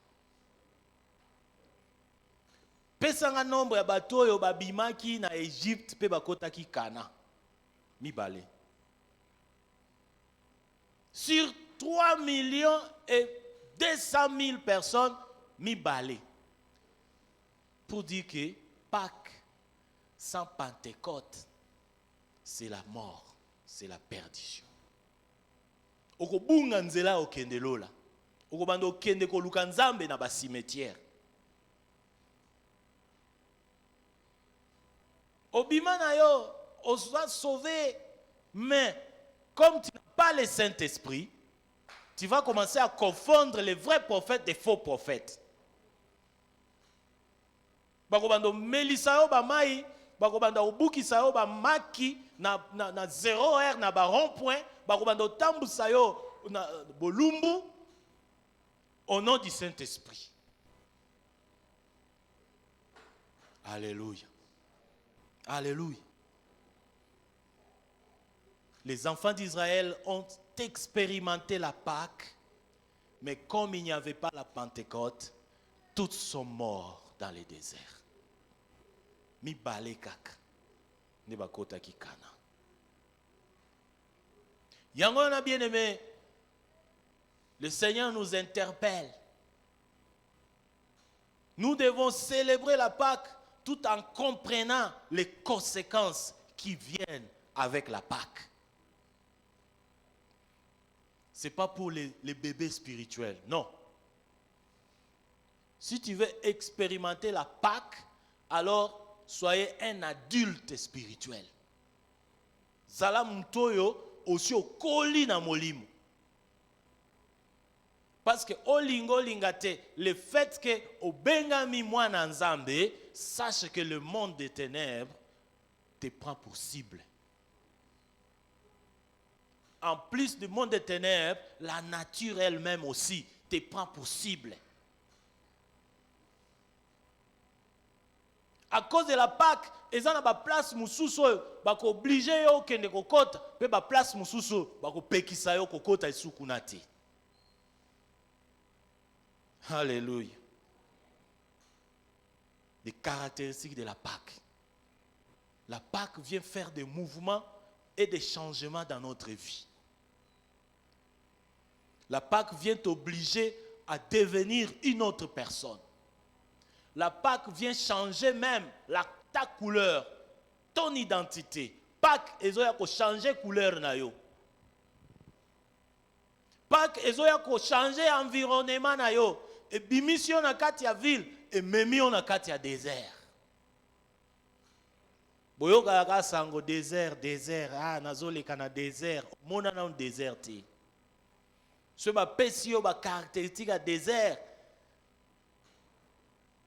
Pesanga nombre ya bato oyo babimaki na Égypte pe bakotaki Kana. Mibale. Sur 3 millions et 200 000 personnes, mibale. Pour dire que Pâques sans Pentecôte, c'est la mort, c'est la perdition. Okobunga nzela okende lola. Okobanda okende koluka nzambe na ba cimetière. Obima na yo, on soit sauvé, mais comme tu n'as pas le Saint-Esprit, tu vas commencer à confondre les vrais prophètes des faux prophètes. Bakobanda melisa yo ba mai, bakobanda obukisa yo ba maki na 0 heure na ba rond-point, bakobanda tambusa yo na bolumbu au nom du Saint-Esprit. Alléluia. Alléluia. Les enfants d'Israël ont expérimenté la Pâque, mais comme il n'y avait pas la Pentecôte, tous sont morts dans le désert. Mi bale kaka, ne bakota ki Kana. Yango na bien aimé, le Seigneur nous interpelle. Nous devons célébrer la Pâque tout en comprenant les conséquences qui viennent avec la Pâque. Ce n'est pas pour les bébés spirituels, non. Si tu veux expérimenter la Pâque, alors soyez un adulte spirituel. Zala mtoyo aussi au koli na molimo. Parce que olingo lingate, le fait que obengami mwana nzambe, sache que le monde des ténèbres te prend pour cible. En plus du monde des ténèbres, la nature elle-même aussi te prend pour cible. À cause de la Pâque, ils ont une place mususu, bako obligé yo kende kokota, pe ba place mususu, bako pekisa yo kokota isukunati. Alléluia. Les caractéristiques de la Pâque. La Pâque vient faire des mouvements et des changements dans notre vie. La Pâque vient t'obliger à devenir une autre personne. La Pâque vient changer même ta couleur, ton identité. Pâque, ils ont changer couleur na yo. Pâque, ils ont changer environnement na yo. Et bimission na kati ya ville et memio na kati ya désert. Boyoka ka sango désert, nazoleka na désert, mona na désert ti. Ce ba pesi yo ba caractéristique à désert.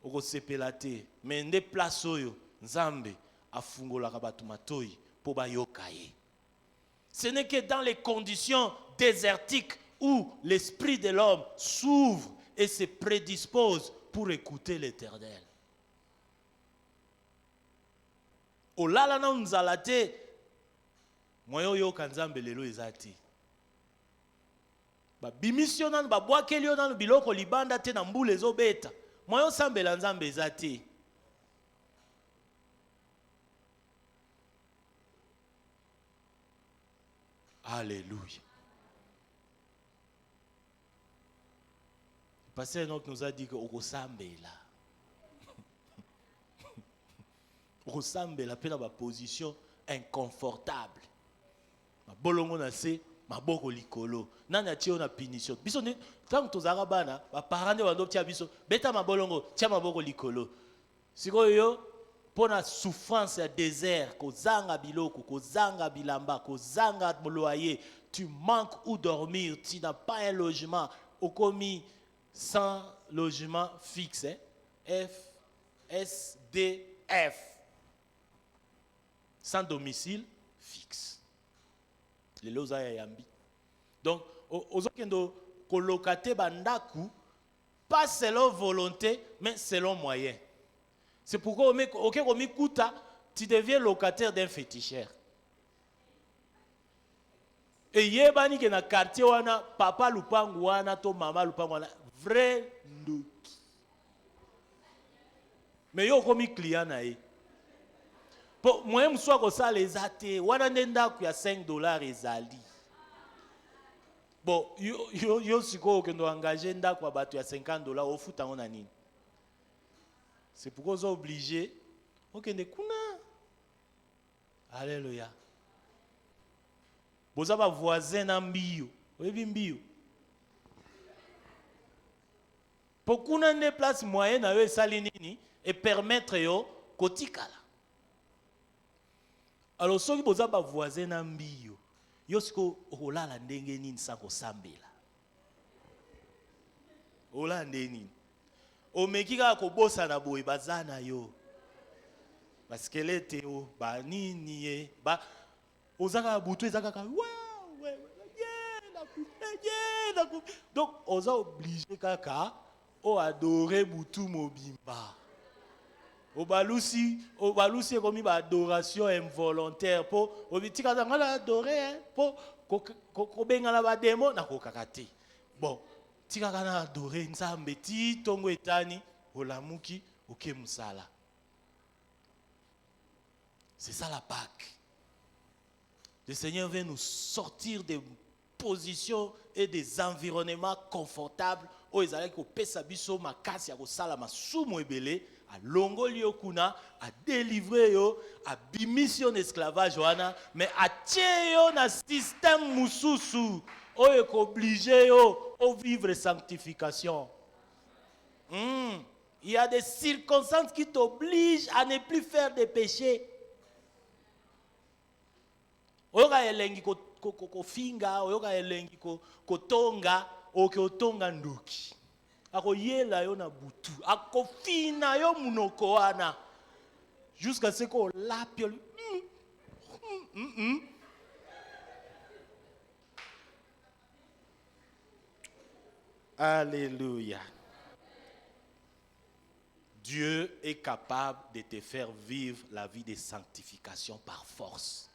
Oko sepelate, mais nde place oyo nzambe afungola ka batu matoi po ba yokaye. Ce n'est que dans les conditions désertiques où l'esprit de l'homme s'ouvre et se prédispose pour écouter l'Éternel. Olala na nzalate moyo yo kanzambe lelo ezati. Ba bimissionnant ba boakeli yo na biloko libanda te na mbule ezobeta. Moyo sambela nzambe ezati. Alléluia. Le pasteur Enoch nous a dit que okosambela. Okosambela pe na ba position inconfortable. Ma bolongo na se maboko likolo. Nani atie na punition. Biso ne tant tozaka bana ba parents de bando tia biso beta mabolongo tia maboko likolo. Sikoyo pona souffrance ya désert kozanga biloko kozanga bilamba kozanga loyer, tu manques où dormir, tu n'as pas un logement, au commis sans logement fixe, SDF, sans domicile fixe. Les loza ya yambi. Donc ozokendo kolokate bandaku pas selon volonté mais selon moyen. C'est pourquoi tu deviens locataire d'un féticheur. Et yebani ke na quartier wana papa lupangu wana to mama lupangu wana vrai ndoki. Mais yo komi client na ye. Po moi mswa ko sala ezate, wana ndenda ku ya $5 ezali. Bon, yo siko ke ndo engager ndako ba bato ya $50 ofuta ngona nini? C'est pourquoi vous êtes obligé. Ok, ne kuna. Alléluia. Vous avez voisin na mbio. Vous avez mbio. Pour qu'on ait des places moyennes à eux salinini et permettre yo kotikala. Alors ceux qui vous avez voisin na mbio. Yo siko ola la ndenge nini sako sambela. Ola ndenge. Omekika ko bossa na boy bazana yo. Baskelete yo ba nini ye ba ozaka butu ezaka ka donc on a obligé kaka o adorer butu mobimba. Obalusi comme ba adoration involontaire po obitika ngala adorer po ko bengala ba demo na ko kakati. Bon, tika kana adorer nzambe ti tongo etani olamuki oke musala. C'est ça la Pâque. Le Seigneur vient nous sortir des positions et des environnements confortables où ils allaient pesa biso makasi ya kosala masumu ebele a longoli yo kuna a délivrer yo a bimission esclavage wana mais a tie yo na système mususu oyo ko obligé yo au vivre sanctification. Il y a des circonstances qui t'obligent à ne plus faire des péchés. Oyoka elengi ko finga, oyoka elengi ko tonga, oke otonga ndoki. Ako yela yo na butu, ako fina yo munoko wana. Jusqu'à ce qu'on l'appelle. Alléluia. Dieu est capable de te faire vivre la vie de sanctification par force.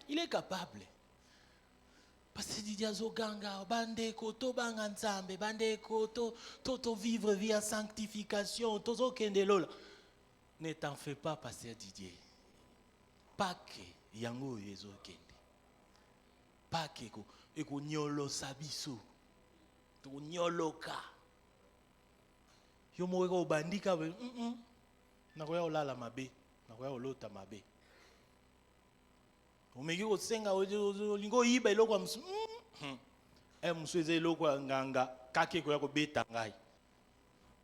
Il est capable. Parce que Didier Zoganga, bandeko, to banga nzambe, bandeko, to vivre via sanctification, to zo kende lola. Ne t'en fais pas, pasteur Didier. Pas que yango yezo kende. Pas que eko nyolo sabiso. To nyoloka. Yo mo eko bandika na koya olala mabe, na koya olota mabe. Omeki kosenga olingo yiba eloko msu msu eze eloko nganga kake koya kobeta ngai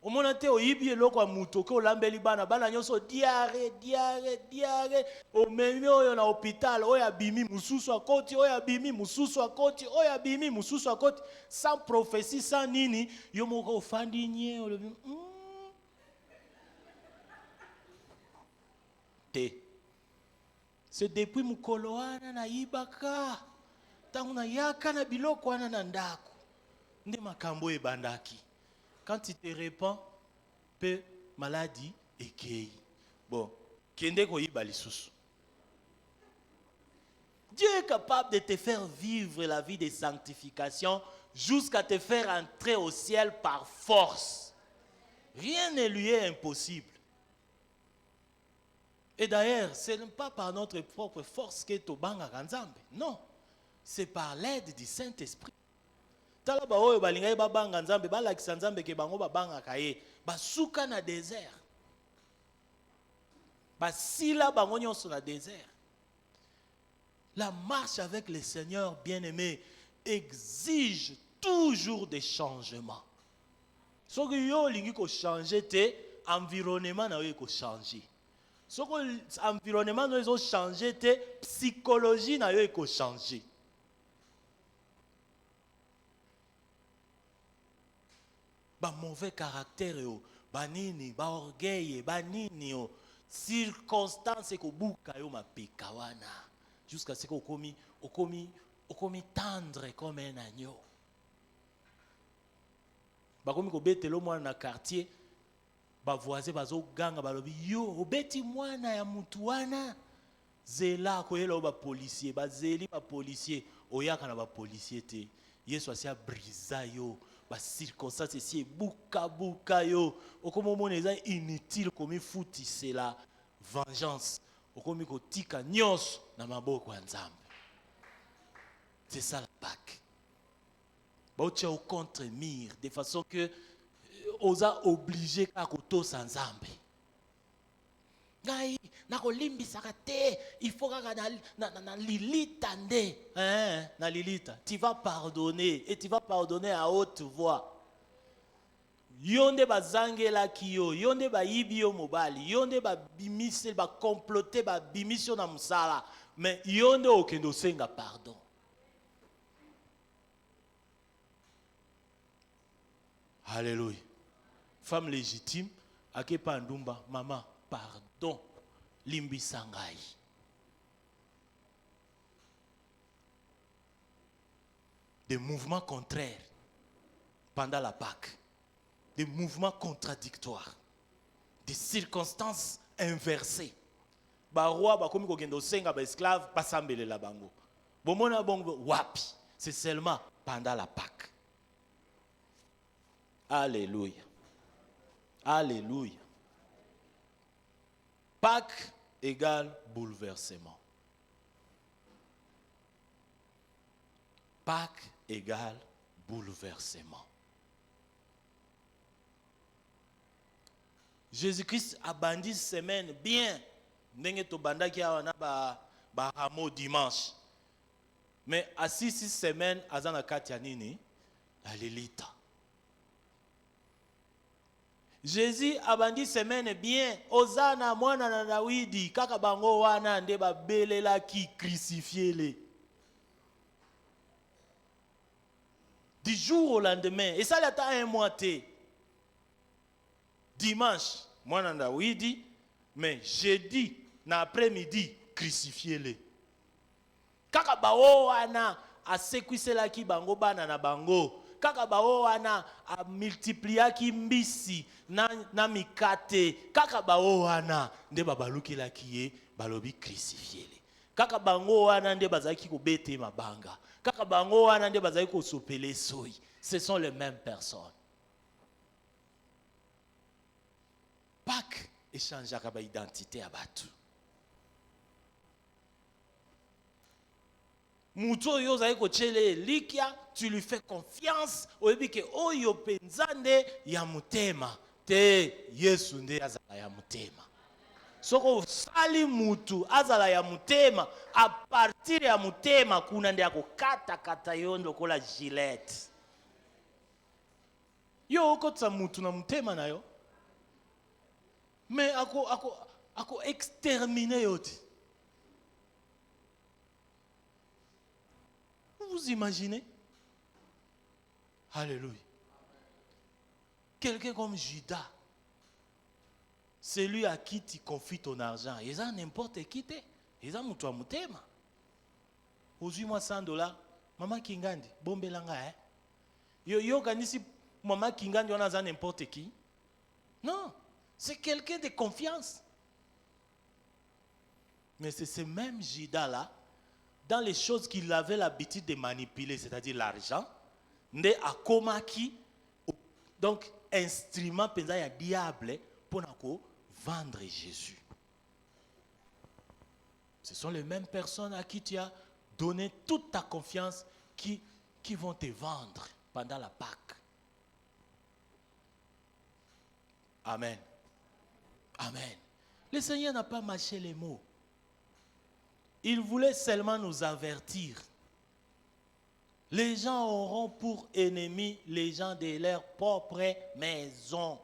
omona te oyibi eloko muto ke olambeli bana nyonso diare omemi oyo na hôpital oyo abimi mususu akoti oyo abimi mususu akoti oyo abimi mususu akoti sans prophétie sans nini yo moko ofandi nye olobi te. C'est depuis mukolo wana na ibaka tangu na yaka na biloko wana na ndako nde makambo ebandaki. Quand tu te répands peu maladie ekei. Bon, kende ko yiba lisusu. Dieu est capable de te faire vivre la vie de sanctification jusqu'à te faire entrer au ciel par force. Rien ne lui est impossible. Et d'ailleurs, ce n'est pas par notre propre force que Tobanga Ganzambe. Non, c'est par l'aide du Saint-Esprit. Talaba oyo balinga ba banga nzambe ba lakisa nzambe ke bango ba banga kaye ba suka na désert. Ba sila bango nyonso na désert. La marche avec le Seigneur bien-aimé exige toujours des changements. So que yo lingi ko changer te environnement na yo ko changer. Ce que l'environnement nous a changé, la psychologie n'a pas changé. Ba mauvais caractère, ba nini, ba orgueil, ba nini, circonstances ko buka yo ma pekawana jusqu'à ce qu'on komi tendre comme un agneau. Ba komi ko betelo mwana na quartier. Ba voisin bazo ganga balobi yo obeti mwana ya mutu wana zela koyela ba policier bazeli ba policier oyaka na ba policier te Yesu asia brisa yo ba circonstance ici buka yo okomo eza inutile komi futi c'est la vengeance okomi kotika nyos na maboko ya Nzambe. C'est ça la Pâque. Baotia au contre-mire de façon que oza obligé à koto sans Nzambe. Ngai na kolimbisaka te, il faut kaka na lilita nde, hein, na lilita. Tu vas pardonner et tu vas pardonner à haute voix. Yonde bazangela kiyo, yonde ba yibio mobali, yonde ba bimise ba comploter ba bimisio na musala, mais yonde okendo senga pardon. Alléluia. Femme légitime, akepa ndumba, maman, pardon, limbi sangai. Des mouvements contraires pendant la Pâque, des mouvements contradictoires, des circonstances inversées. Ba roi ba komi ko gendo senga ba esclave ba sambele la bango. Bomona bongo wapi, c'est seulement pendant la Pâque. Alléluia. Alléluia. Pâques égale bouleversement. Pâques égale bouleversement. Jésus-Christ a bandi semaine bien. Ndenge to bandaki awa na ba hamo dimanche. Mais à 6 semaines azana kati ya nini? Alilita. Jésus a bandi semaine bien. Ozana mwana na Dawidi kaka bango wana nde ba belela ki crucifié le. Du jour au lendemain. Et ça, il y a un mois. Dimanche, moi, je Dawidi, mais jeudi, l'après-midi, crucifié-le. Kaka bao wana a sekwise la ki bango bana na bango. Kaka bao wana a multiplié ki mbisi na mikate. Kaka bao wana nde babaluki la ki balobi crucifié-le. Kaka bango wana nde bazaki ko bete mabanga. Kaka bango wana nde bazaki ko sopele soyi. Ce sont les mêmes personnes. Pâques échange à identité à batu. Muto yo zai ko chele likia, tu lui fais confiance, oyebi ke oyo penzande ya mutema, te Yesu nde azala ya mutema. Soko sali mutu azala ya mutema, a partir ya mutema kuna nde ako kata yondo kola gilette. Yo okotsa mutu na mutema na yo. Mais ako exterminer yoti. Vous imaginez? Alléluia. Quelqu'un comme Judas, celui à qui tu confies ton argent, ils ont n'importe qui, ils ont moutou à moutema. Aujourd'hui-moi $100, maman Kingandi, bombelanga, hein? Yo ganisi maman Kingandi, on a n'importe qui. Non, c'est quelqu'un de confiance. Mais c'est ce même Judas-là, dans les choses qu'il avait l'habitude de manipuler, c'est-à-dire l'argent, nde akomaki, donc instrument pensa ya diable pour vendre Jésus. Ce sont les mêmes personnes à qui tu as donné toute ta confiance qui vont te vendre pendant la Pâque. Amen. Amen. Le Seigneur n'a pas mâché les mots. Il voulait seulement nous avertir. Les gens auront pour ennemis les gens de leur propre maison.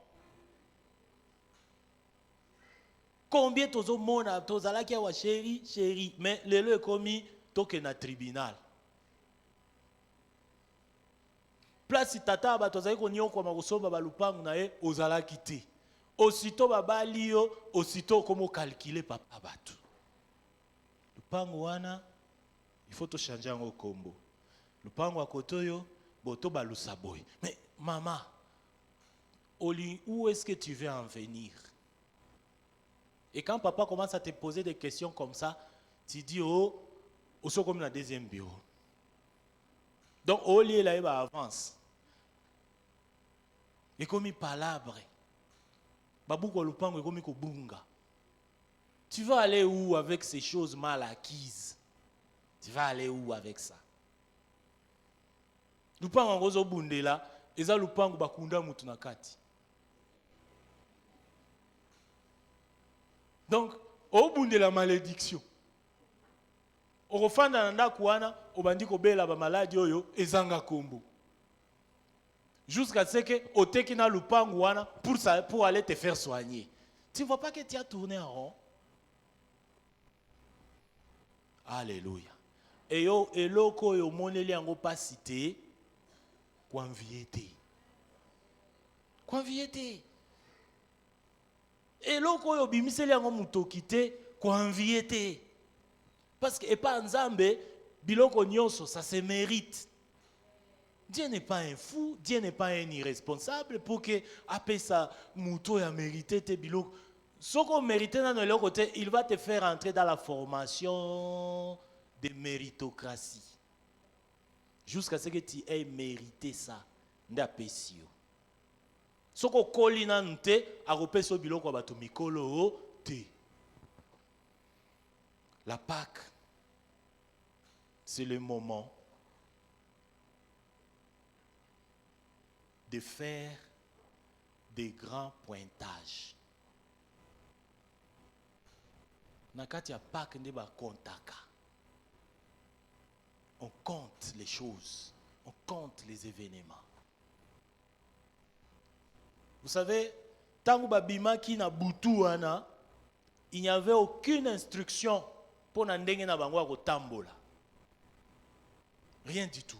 Combien tozo mona tozala ki wa chéri, mais le komi toke na tribunal. Place tata ba tozali ko nyoko makosomba ba lupangu na e ozala kité. Aussitôt babali yo, aussitôt komo calculer papa batu. Lupangu wana il faut to changer en kombo. Lupangu akotoyo boto balusa boy. Mais maman, où est-ce que tu veux en venir? Et quand papa commence à te poser des questions comme ça, tu dis oh, comme la deuxième bureau. Donc au lieu là il avance. Et comme il palabre. Babuko lupango et comme il bunga. Tu vas aller où avec ces choses mal acquises? Tu vas aller où avec ça? Lupango ngozo bundela, eza lupango bakunda mutu na kati. Donc, au bout de la malédiction, au refanda nanda kuana, au bandi ko bela ba maladie oyo ezanga kombo. Jusqu'à ce que au tekina lupango wana pour aller te faire soigner. Tu ne vois pas que tu as tourné en rond? Alléluia. Et yo eloko yo moneli yango pas cité kwanviete. Kwanviete. Eloko yo bimiseli yango mutoki te kwanviete. Parce que et pas nzambe biloko nyonso ça se mérite. Dieu n'est pas un fou, Dieu n'est pas un irresponsable pour que après ça muto ya mérité te biloko. Ce qu'on mérite dans le côté, il va te faire entrer dans la formation de méritocratie. Jusqu'à ce que tu aies mérité ça. Ndapesio. Ce qu'on colle dans nous te, a repéso biloko bato mikolo te. La Pâque, c'est le moment de faire des grands pointages. Nakati ya Pâque nde ba kontaka. On compte les choses, on compte les événements. Vous savez, tangu babima ki na butu wana, il n'y avait aucune instruction pour na ndenge na bango ko tambola. Rien du tout.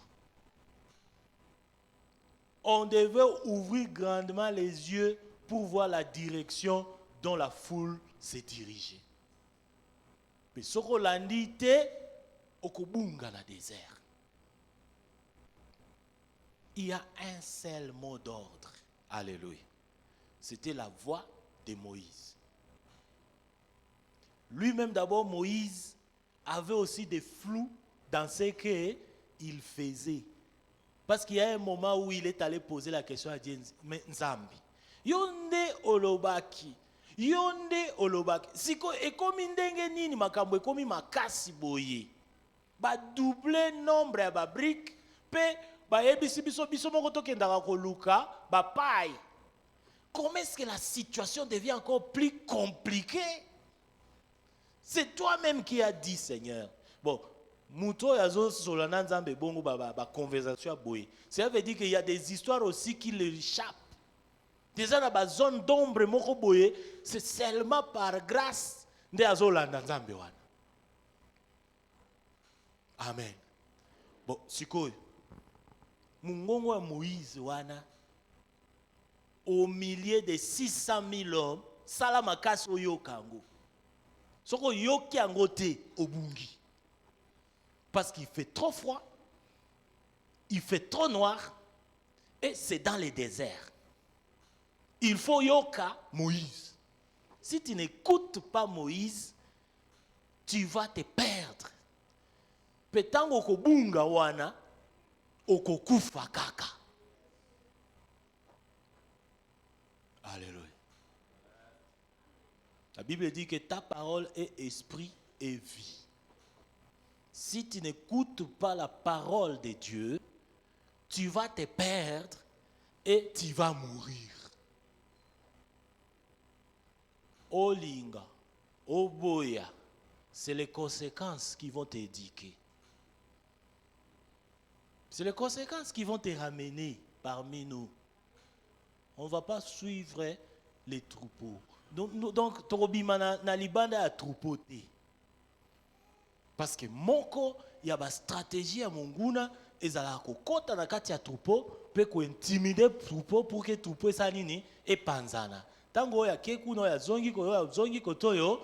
On devait ouvrir grandement les yeux pour voir la direction dont la foule s'est dirigée. Mais ce qu'on l'a dit, okobunga na désert. Il y a un seul mot d'ordre. Alléluia. C'était la voix de Moïse. Lui-même d'abord, Moïse avait aussi des flous dans ce qu'il faisait. Parce qu'il y a un moment où il est allé poser la question à Dieu, mais Nzambi, yonde olobaki, yonde olobaki, siko ekomi ndenge nini makambo ekomi makasi boye, ba doubler nombre ya ba briques, pe ba yebisi biso moko tokendaka koluka ba paille. Comment est-ce que la situation devient encore plus compliquée? C'est toi-même qui as dit, Seigneur. Bon, Mouto yazo solana nzambe bongo ba conversation à boye. Ça veut dire qu'il y a des histoires aussi qui lui échappent. Déjà dans la zone d'ombre moko boye, c'est seulement par grâce nde azolanda nzambe wana. Amen. Bon, sikoy. Mungongo wa Moïse wana au milieu de 600 000 hommes, salamakasi oyo kango. Soko yoki yango te obungi. Parce qu'il fait trop froid, il fait trop noir, et c'est dans les déserts. Il faut yoka Moïse. Si tu n'écoutes pas Moïse, tu vas te perdre. Petango kobunga wana, okokufa kaka. Alléluia. La Bible dit que ta parole est esprit et vie. Si tu n'écoutes pas la parole de Dieu, tu vas te perdre et tu vas mourir. Olinga, oboya, c'est les conséquences qui vont t'éduquer. C'est les conséquences qui vont te ramener parmi nous. On ne va pas suivre les troupeaux. Donc, Torobima na libanda ya troupeau te. Parce que moko, il y a une stratégie à Monguna, et à kokota na kati ya troupeau, peut intimider troupeau pour que troupeau sa nini et panzana. Tango ya keku no ya zongi kotoyo,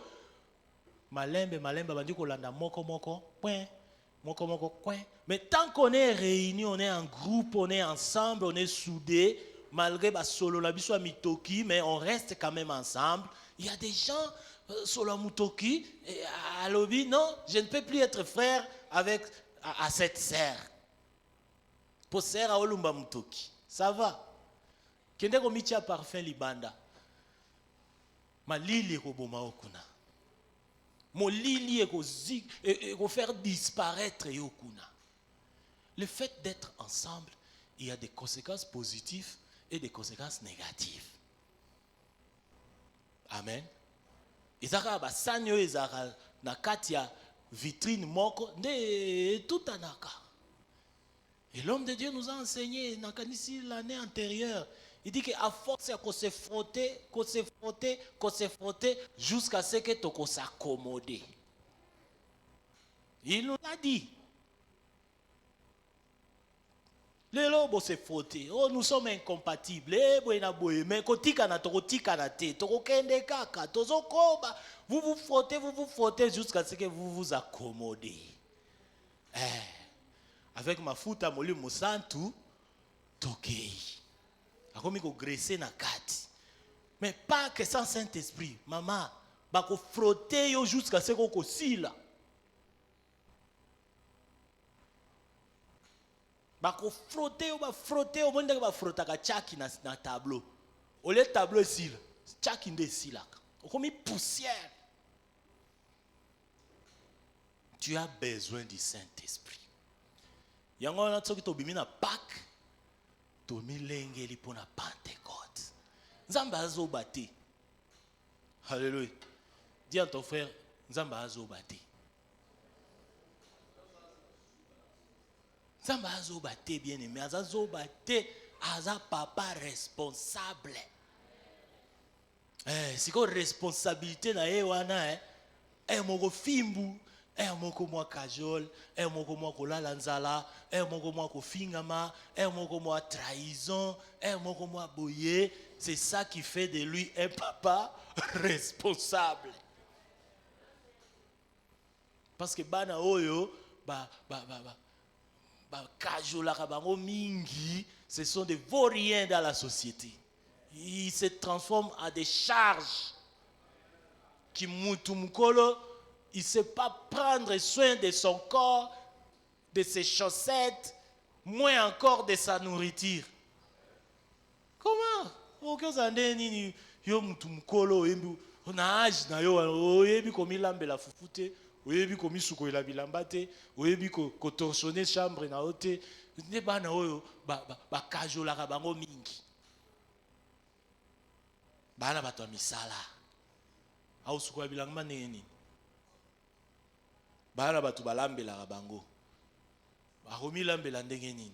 malembe bandi kolanda moko point. Mais tant qu'on est réunis, on est en groupe, on est ensemble, on est soudés, malgré ba solo la biso mitoki, mais on reste quand même ensemble. Il y a des gens solo mutoki et à lobby, non, je ne peux plus être frère avec à cette sœur. Pour sœur à olumba mutoki, ça va. Kende ko mitia parfum libanda. Malili ko boma okuna. Molili ko faire disparaître yokuna. Le fait d'être ensemble, il y a des conséquences positives et des conséquences négatives. Amen. Izaka ba sanyo izaka na kati ya vitrine moko ne tout anaka. Et l'homme de Dieu nous a enseigné l'année antérieure. Il dit qu'à force qu'on se frottait, jusqu'à ce que tu s'accommodes. Il nous l'a dit. Les lobes se frotter. Oh, nous sommes incompatibles. Mais vous vous frottez jusqu'à ce que vous vous accommodez. Avec ma fouta moli musantu tokei. Akomi ko graisser na kati. Mais pas que sans Saint-Esprit. Maman, ba ko frotter yo jusqu'à ce qu'on sila. Ba ko frotter au monde ba frotter ka chaki na tableau. Au lieu tableau sila, chaki nde sila. Akomi poussière. Tu as besoin du Saint-Esprit. Yango na tsoki to bimi na Pâques, to milengeli pona Pentecôte. Nzamba azo bate. Alléluia. Dis à ton frère, Nzamba azo bate. Nzamba azo bate bien aimé, azo bate, aza papa responsable. C'est quoi responsabilité na ye wana moko fimbu. Moko mwa kajol, moko mwa kolala nzala, moko mwa kofingama, moko mwa trahison, moko mwa boye. C'est ça qui fait de lui un papa responsable. Parce que bana oyo kajola kabango mingi, ce sont des vauriens dans la société. Ils se transforment en des charges qui mutumukolo. Il ne sait pas prendre soin de son corps, de ses chaussettes, moins encore de sa nourriture. Comment? Aucun zandeni yo mutumkolo embu na âge na yo oyebi komi lambela fufute, oyebi komi sukoela bilambate, oyebi ko torsionner chambre na ote, ne bana oyo ba kajola ka bango mingi. Bana bato misala. Au sukoela bilamba neni. Bana batu balambela bango. Bakomi lambela ndenge nini?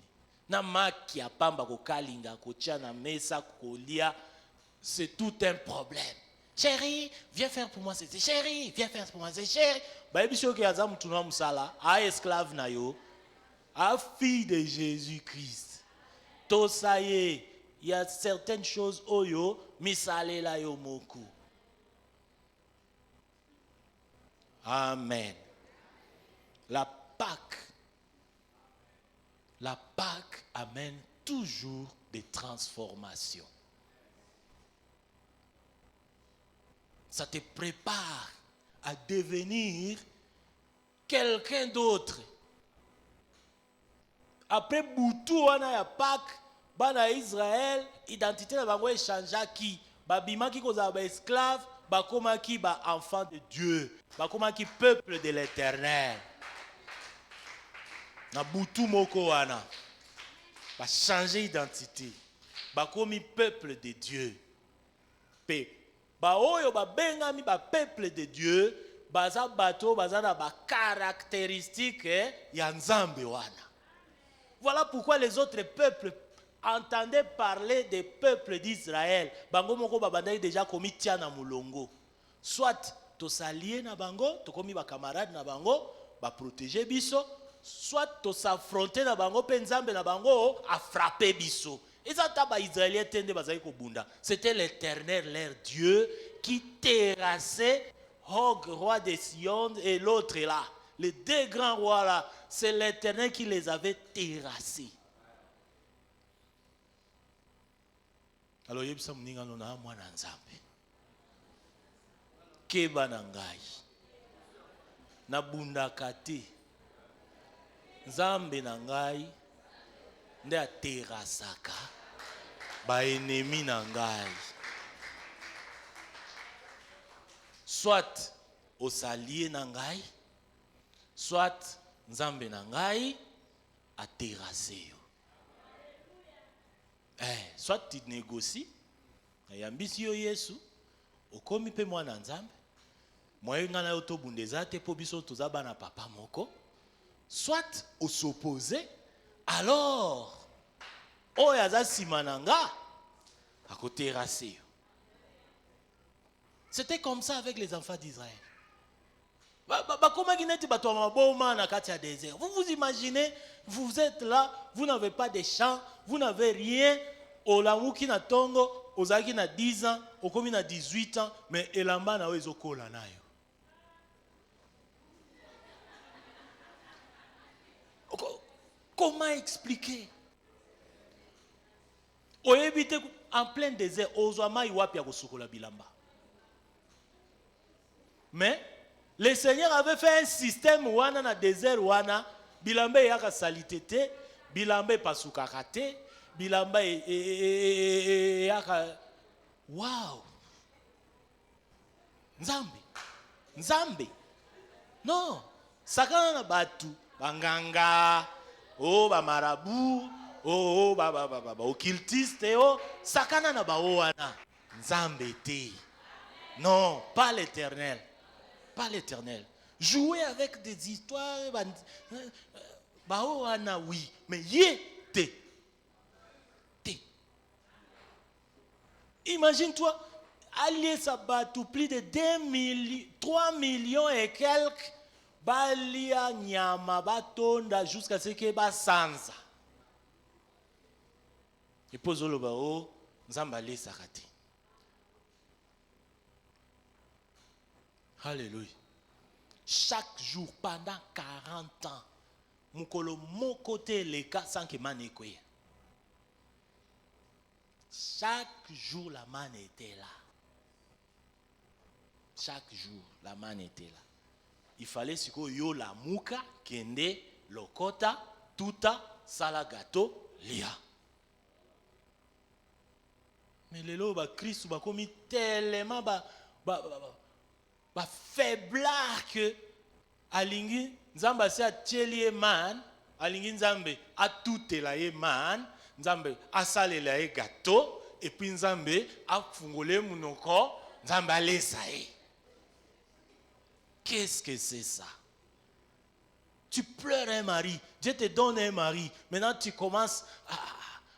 Na maki ya pamba ko kalinga ko tia na mesa ko lia, c'est tout un problème. Chérie, viens faire pour moi c'est chérie, viens faire pour moi c'est chérie. Ba biso ke aza mutu na musala, a esclave na yo, a fille de Jésus-Christ. To ça y est, il y a certaines choses oyo misale la yo moku. Amen. La Pâque amène toujours des transformations. Ça te prépare à devenir quelqu'un d'autre. Après Boutou, on a Pâques, bana Israël, identité na bango échangea qui, babima qui cause ba esclave, bakoma qui ba enfant de Dieu, bakoma qui peuple de l'Éternel. Na Boutou moko wana, ba changer identité, bakomi peuple de Dieu. Pe ba oyo ba bengami ba peuple de Dieu, baza bato baza na ba caractéristiques ya Nzambe wana. Voilà pourquoi les autres peuples entendaient parler des peuples d'Israël. Bango moko babandaki déjà komi tia na mulongo. Soit to s'allier na bango, to komi ba camarade na bango, ba protéger biso, soit to s'affronter na bango pe Nzambe na bango a frapper biso. Et ça taba Israélien tende bazaki ko bunda. C'était l'Éternel leur Dieu qui terrassait Og, roi de Sion, et l'autre là. Les deux grands rois là, c'est l'Éternel qui les avait terrassés. Alors, il y a un Nzambe. Keba nangai. Na bunda kate. Nzambe nangai. Nde terrassaka. ba ennemi na ngai. Soit osalier na ngai, soit nzambe na ngai a terrassé yo. Soit tu négocies, yambisi yo Yesu, okomi pe mwana nzambe, moyo ngana yo to bundeza te po biso tozaba na papa moko, soit au s'opposer, alors oyo aza sima na nga ako terrassé yo. C'était comme ça avec les enfants d'Israël. Vous vous imaginez, vous êtes là, vous n'avez pas de champ, vous n'avez rien. Olamuki na tongo, ozaki na 10 ans, okomi na 18 ans, mais elamba na wezo kola na yo. Comment expliquer? Oyebite en plein désert, ozwama iwapi ya kosukola bilamba. Mais le Seigneur avait fait un système wana na désert wana, bilamba yaka salitete, bilamba pasukakate, bilamba yaka wow. Nzambe. Non, sakana na batu, banganga, ba marabu, ba occultiste, sakana na ba wana. Nzambe te. Non, pas l'Éternel. Pas l'Éternel. Jouer avec des histoires, oui, mais te. Imagine-toi, allier Sabatou, plus de 3 millions et quelques, balia nyama, batonda, jusqu'à ce que basanza. Et pose le bao, nzambale sakati. Alléluia. Chaque jour, pendant 40 ans, mukolo mon côté les cas sans que man écoute. Chaque jour, la manne était là. Chaque jour, la manne était là. Il fallait que yo la muka, kende, lokota, tuta, sala gâteau, lia. Mais les lots, Christ, commis tellement faiblard que alingi nzamba se atielie man, alingi nzambe atutela ye man, nzambe asalela ye gâteau, et puis nzambe afungole munoko, nzambe alesa ye. Qu'est-ce que c'est ça? Tu pleures un mari, Dieu te donne un mari, maintenant tu commences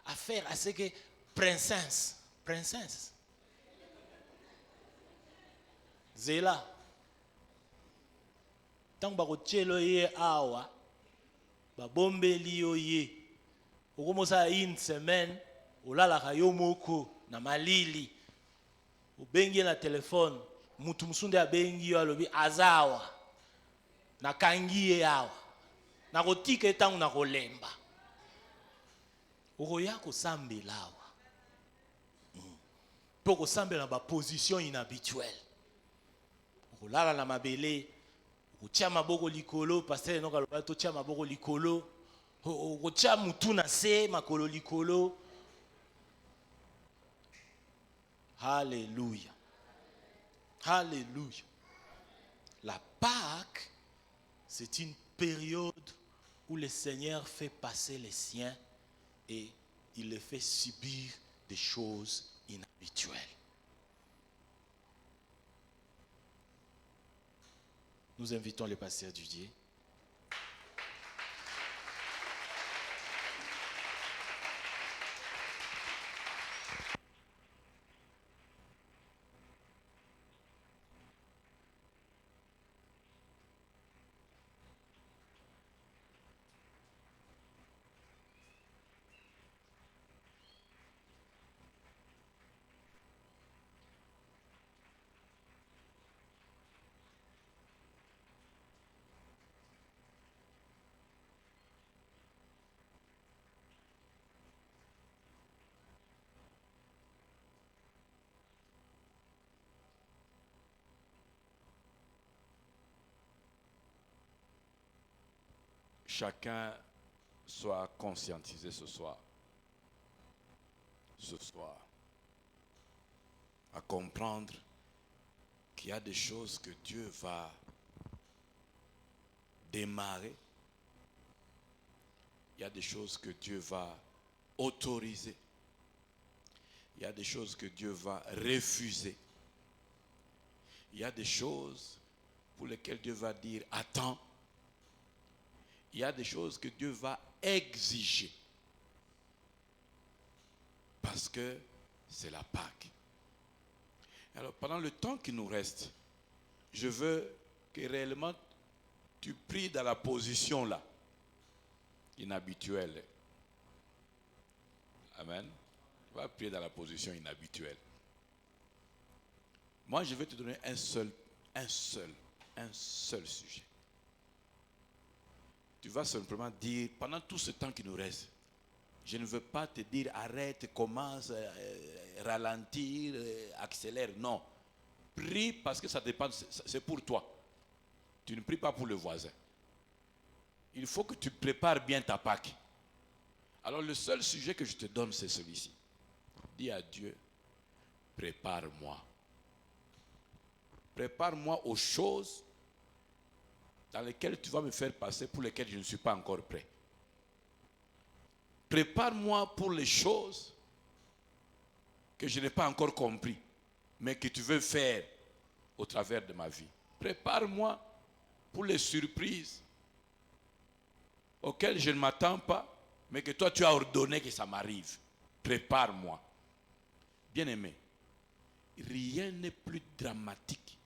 à faire à ce que princesse. Zela. Tant que ye awa, bombeli yo ye. Okomosa une semaine, olala yo moko na malili. Obengi na téléphone, mutu musunde abengi yo alobi azawa. Na kangi ye awa. Na kotika etangu na kolemba. Okoya ko sambela awa. Pour sambela ba position inhabituelle. Okolala na mabele, okotia maboko likolo, pasteur no kaloba to tia maboko likolo, okotia mutu na se makolo likolo. Alléluia. Alléluia. La Pâque, c'est une période où le Seigneur fait passer les siens et il les fait subir des choses inhabituelles. Nous invitons les pasteurs Didier. Chacun soit conscientisé ce soir ce soir à comprendre qu'il y a des choses que Dieu va démarrer. Il y a des choses que Dieu va autoriser. Il y a des choses que Dieu va refuser. Il y a des choses pour lesquelles Dieu va dire attends. Il y a des choses que Dieu va exiger. Parce que c'est la Pâque. Alors pendant le temps qui nous reste, je veux que réellement tu pries dans la position là, inhabituelle. Amen. Tu vas prier dans la position inhabituelle. Moi, je vais te donner un seul sujet. Tu vas simplement dire, pendant tout ce temps qui nous reste, je ne veux pas te dire arrête, commence, ralentir, accélère. Non. Prie parce que ça dépend, c'est pour toi. Tu ne pries pas pour le voisin. Il faut que tu prépares bien ta Pâque. Alors le seul sujet que je te donne, c'est celui-ci. Dis à Dieu, prépare-moi. Prépare-moi aux choses dans lesquelles tu vas me faire passer, pour lesquelles je ne suis pas encore prêt. Prépare-moi pour les choses que je n'ai pas encore compris, mais que tu veux faire au travers de ma vie. Prépare-moi pour les surprises auxquelles je ne m'attends pas, mais que toi tu as ordonné que ça m'arrive. Prépare-moi. Bien-aimé, rien n'est plus dramatique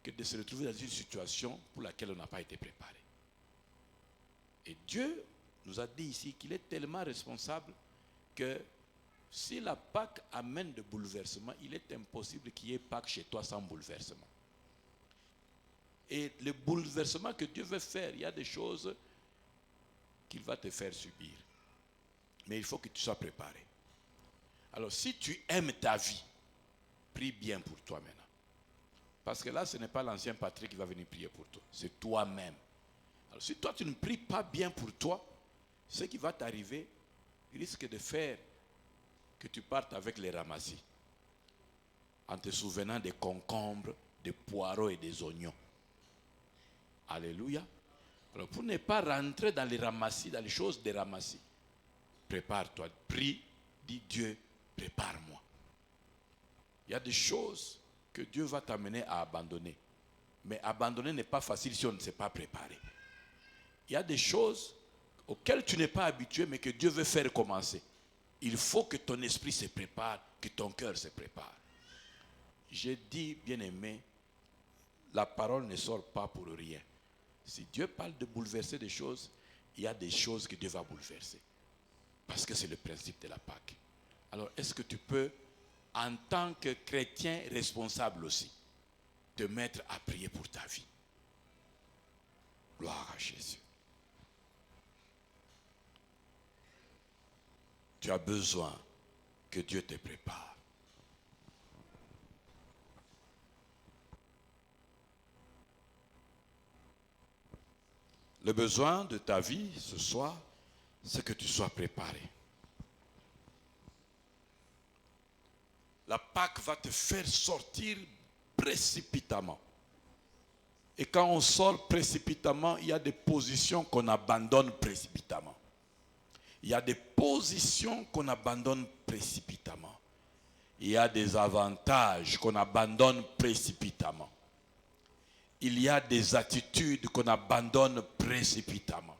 que de se retrouver dans une situation pour laquelle on n'a pas été préparé. Et Dieu nous a dit ici qu'il est tellement responsable que si la Pâque amène de bouleversement, il est impossible qu'il y ait Pâque chez toi sans bouleversement. Et le bouleversement que Dieu veut faire, il y a des choses qu'il va te faire subir. Mais il faut que tu sois préparé. Alors si tu aimes ta vie, prie bien pour toi maintenant. Parce que là, ce n'est pas l'ancien Patrick qui va venir prier pour toi. C'est toi-même. Alors si toi, tu ne pries pas bien pour toi, ce qui va t'arriver risque de faire que tu partes avec les ramassis. En te souvenant des concombres, des poireaux et des oignons. Alléluia. Alors pour ne pas rentrer dans les ramassis, dans les choses des ramassis, prépare-toi, prie, dis Dieu, prépare-moi. Il y a des choses que Dieu va t'amener à abandonner. Mais abandonner n'est pas facile si on ne s'est pas préparé. Il y a des choses auxquelles tu n'es pas habitué, mais que Dieu veut faire commencer. Il faut que ton esprit se prépare, que ton cœur se prépare. J'ai dit, bien-aimé, la parole ne sort pas pour rien. Si Dieu parle de bouleverser des choses, il y a des choses que Dieu va bouleverser. Parce que c'est le principe de la Pâque. Alors, est-ce que tu peux, en tant que chrétien responsable aussi, te mettre à prier pour ta vie? Gloire à Jésus. Tu as besoin que Dieu te prépare. Le besoin de ta vie ce soir, c'est que tu sois préparé. La Pâque va te faire sortir précipitamment. Et quand on sort précipitamment, il y a des positions qu'on abandonne précipitamment. Il y a des positions qu'on abandonne précipitamment. Il y a des avantages qu'on abandonne précipitamment. Il y a des attitudes qu'on abandonne précipitamment.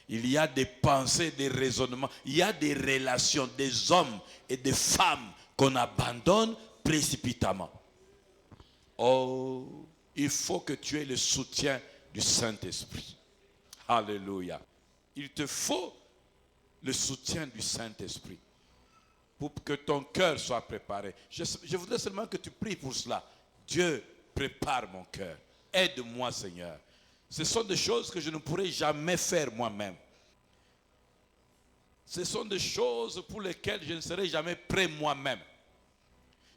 Il y a des pensées, des raisonnements. Il y a des relations, des hommes et des femmes qu'on abandonne précipitamment. Oh, il faut que tu aies le soutien du Saint-Esprit. Alléluia. Il te faut le soutien du Saint-Esprit pour que ton cœur soit préparé. Je voudrais seulement que tu pries pour cela. Dieu, prépare mon cœur. Aide-moi, Seigneur. Ce sont des choses que je ne pourrai jamais faire moi-même. Ce sont des choses pour lesquelles je ne serai jamais prêt moi-même.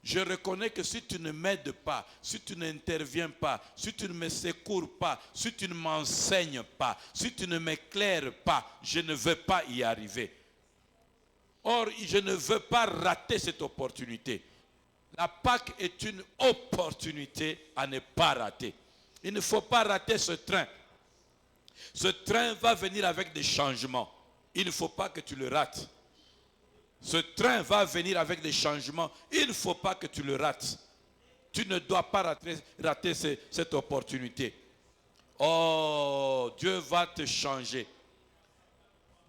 Je reconnais que si tu ne m'aides pas, si tu n'interviens pas, si tu ne me secours pas, si tu ne m'enseignes pas, si tu ne m'éclaires pas, je ne veux pas y arriver. Or, je ne veux pas rater cette opportunité. La Pâque est une opportunité à ne pas rater. Il ne faut pas rater ce train. Ce train va venir avec des changements. Il ne faut pas que tu le rates. Ce train va venir avec des changements. Il ne faut pas que tu le rates. Tu ne dois pas rater cette opportunité. Oh, Dieu va te changer.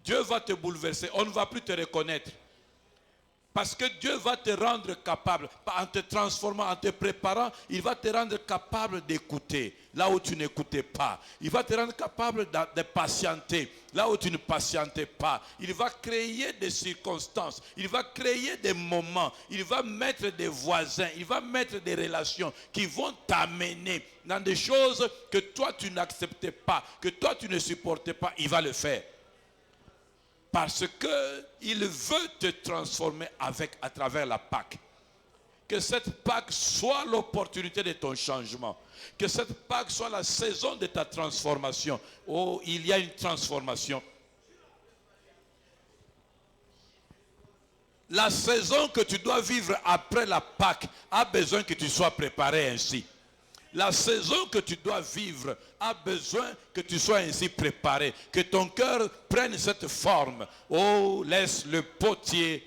Dieu va te bouleverser. On ne va plus te reconnaître. Parce que Dieu va te rendre capable, en te transformant, en te préparant, il va te rendre capable d'écouter là où tu n'écoutais pas. Il va te rendre capable de patienter là où tu ne patientais pas. Il va créer des circonstances, il va créer des moments, il va mettre des voisins, il va mettre des relations qui vont t'amener dans des choses que toi tu n'acceptais pas, que toi tu ne supportais pas. Il va le faire. Parce qu'il veut te transformer à travers la Pâque. Que cette Pâque soit l'opportunité de ton changement. Que cette Pâque soit la saison de ta transformation. Oh, il y a une transformation. La saison que tu dois vivre après la Pâque a besoin que tu sois préparé ainsi. La saison que tu dois vivre a besoin que tu sois ainsi préparé. Que ton cœur prenne cette forme. Oh, laisse le potier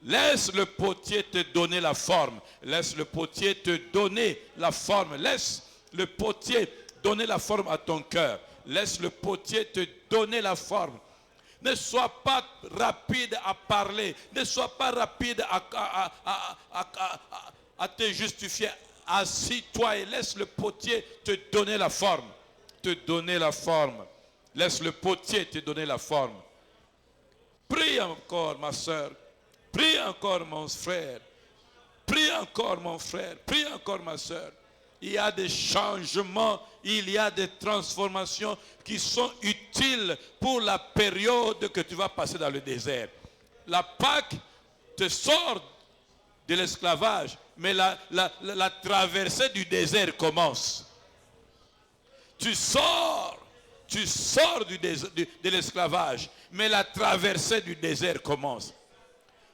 te donner la forme. Laisse le potier te donner la forme. Laisse le potier donner la forme à ton cœur. Laisse le potier te donner la forme. Ne sois pas rapide à parler. Ne sois pas rapide à te justifier. Assis-toi et laisse le potier te donner la forme. Te donner la forme. Laisse le potier te donner la forme. Prie encore, ma soeur. Prie encore, mon frère. Prie encore, mon frère. Prie encore, ma soeur. Il y a des changements, il y a des transformations qui sont utiles pour la période que tu vas passer dans le désert. La Pâque te sort de l'esclavage, mais la traversée du désert commence. Tu sors de l'esclavage, mais la traversée du désert commence.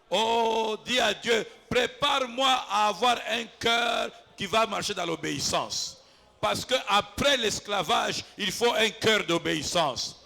Oh, dis à Dieu, prépare-moi à avoir un cœur qui va marcher dans l'obéissance. Parce qu'après l'esclavage, il faut un cœur d'obéissance.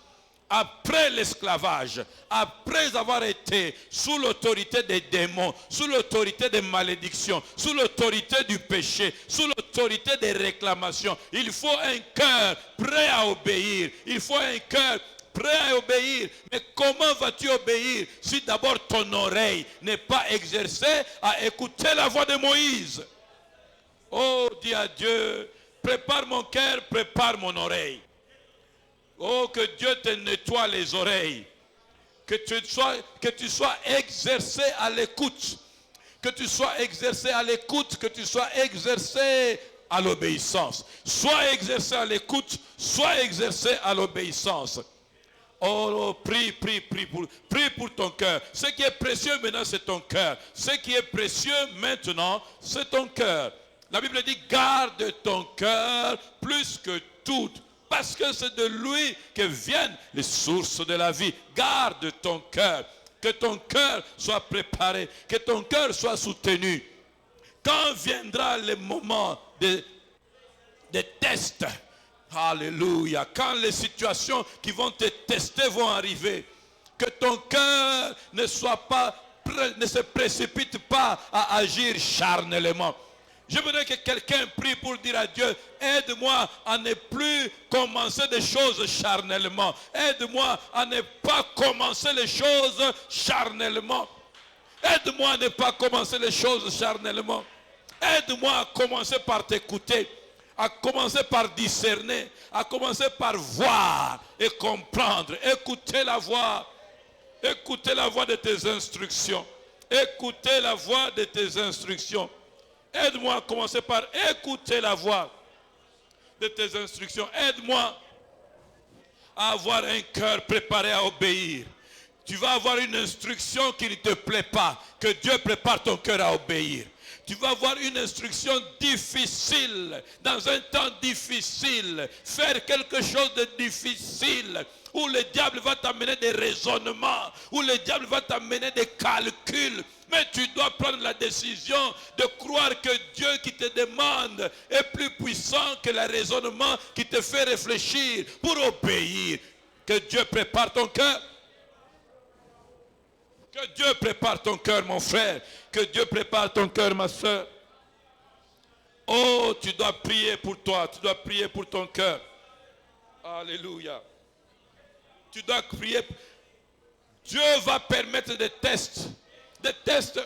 Après l'esclavage, après avoir été sous l'autorité des démons, sous l'autorité des malédictions, sous l'autorité du péché, sous l'autorité des réclamations, il faut un cœur prêt à obéir. Il faut un cœur prêt à obéir. Mais comment vas-tu obéir si d'abord ton oreille n'est pas exercée à écouter la voix de Moïse? Oh, dis à Dieu, prépare mon cœur, prépare mon oreille. Oh, que Dieu te nettoie les oreilles. Que tu sois exercé à l'écoute. Que tu sois exercé à l'écoute. Que tu sois exercé à l'obéissance. Sois exercé à l'écoute. Sois exercé à l'obéissance. Oh, prie pour ton cœur. Ce qui est précieux maintenant, c'est ton cœur. Ce qui est précieux maintenant, c'est ton cœur. La Bible dit, garde ton cœur plus que tout. Parce que c'est de lui que viennent les sources de la vie. Garde ton cœur. Que ton cœur soit préparé. Que ton cœur soit soutenu. Quand viendra le moment des tests. Alléluia. Quand les situations qui vont te tester vont arriver. Que ton cœur ne se précipite pas à agir charnellement. Je voudrais que quelqu'un prie pour dire à Dieu, aide-moi à ne plus commencer des choses charnellement. Aide-moi à ne pas commencer les choses charnellement. Aide-moi à ne pas commencer les choses charnellement. Aide-moi à commencer par t'écouter, à commencer par discerner, à commencer par voir et comprendre. Écoutez la voix de tes instructions. Écoutez la voix de tes instructions. Aide-moi à commencer par écouter la voix de tes instructions. Aide-moi à avoir un cœur préparé à obéir. Tu vas avoir une instruction qui ne te plaît pas. Que Dieu prépare ton cœur à obéir. Tu vas avoir une instruction difficile, dans un temps difficile. Faire quelque chose de difficile, où le diable va t'amener des raisonnements, où le diable va t'amener des calculs. Mais tu dois prendre la décision de croire que Dieu qui te demande est plus puissant que le raisonnement qui te fait réfléchir pour obéir. Que Dieu prépare ton cœur. Que Dieu prépare ton cœur, mon frère. Que Dieu prépare ton cœur, ma soeur. Oh, tu dois prier pour toi. Tu dois prier pour ton cœur. Alléluia. Tu dois prier. Dieu va permettre des tests. Des tests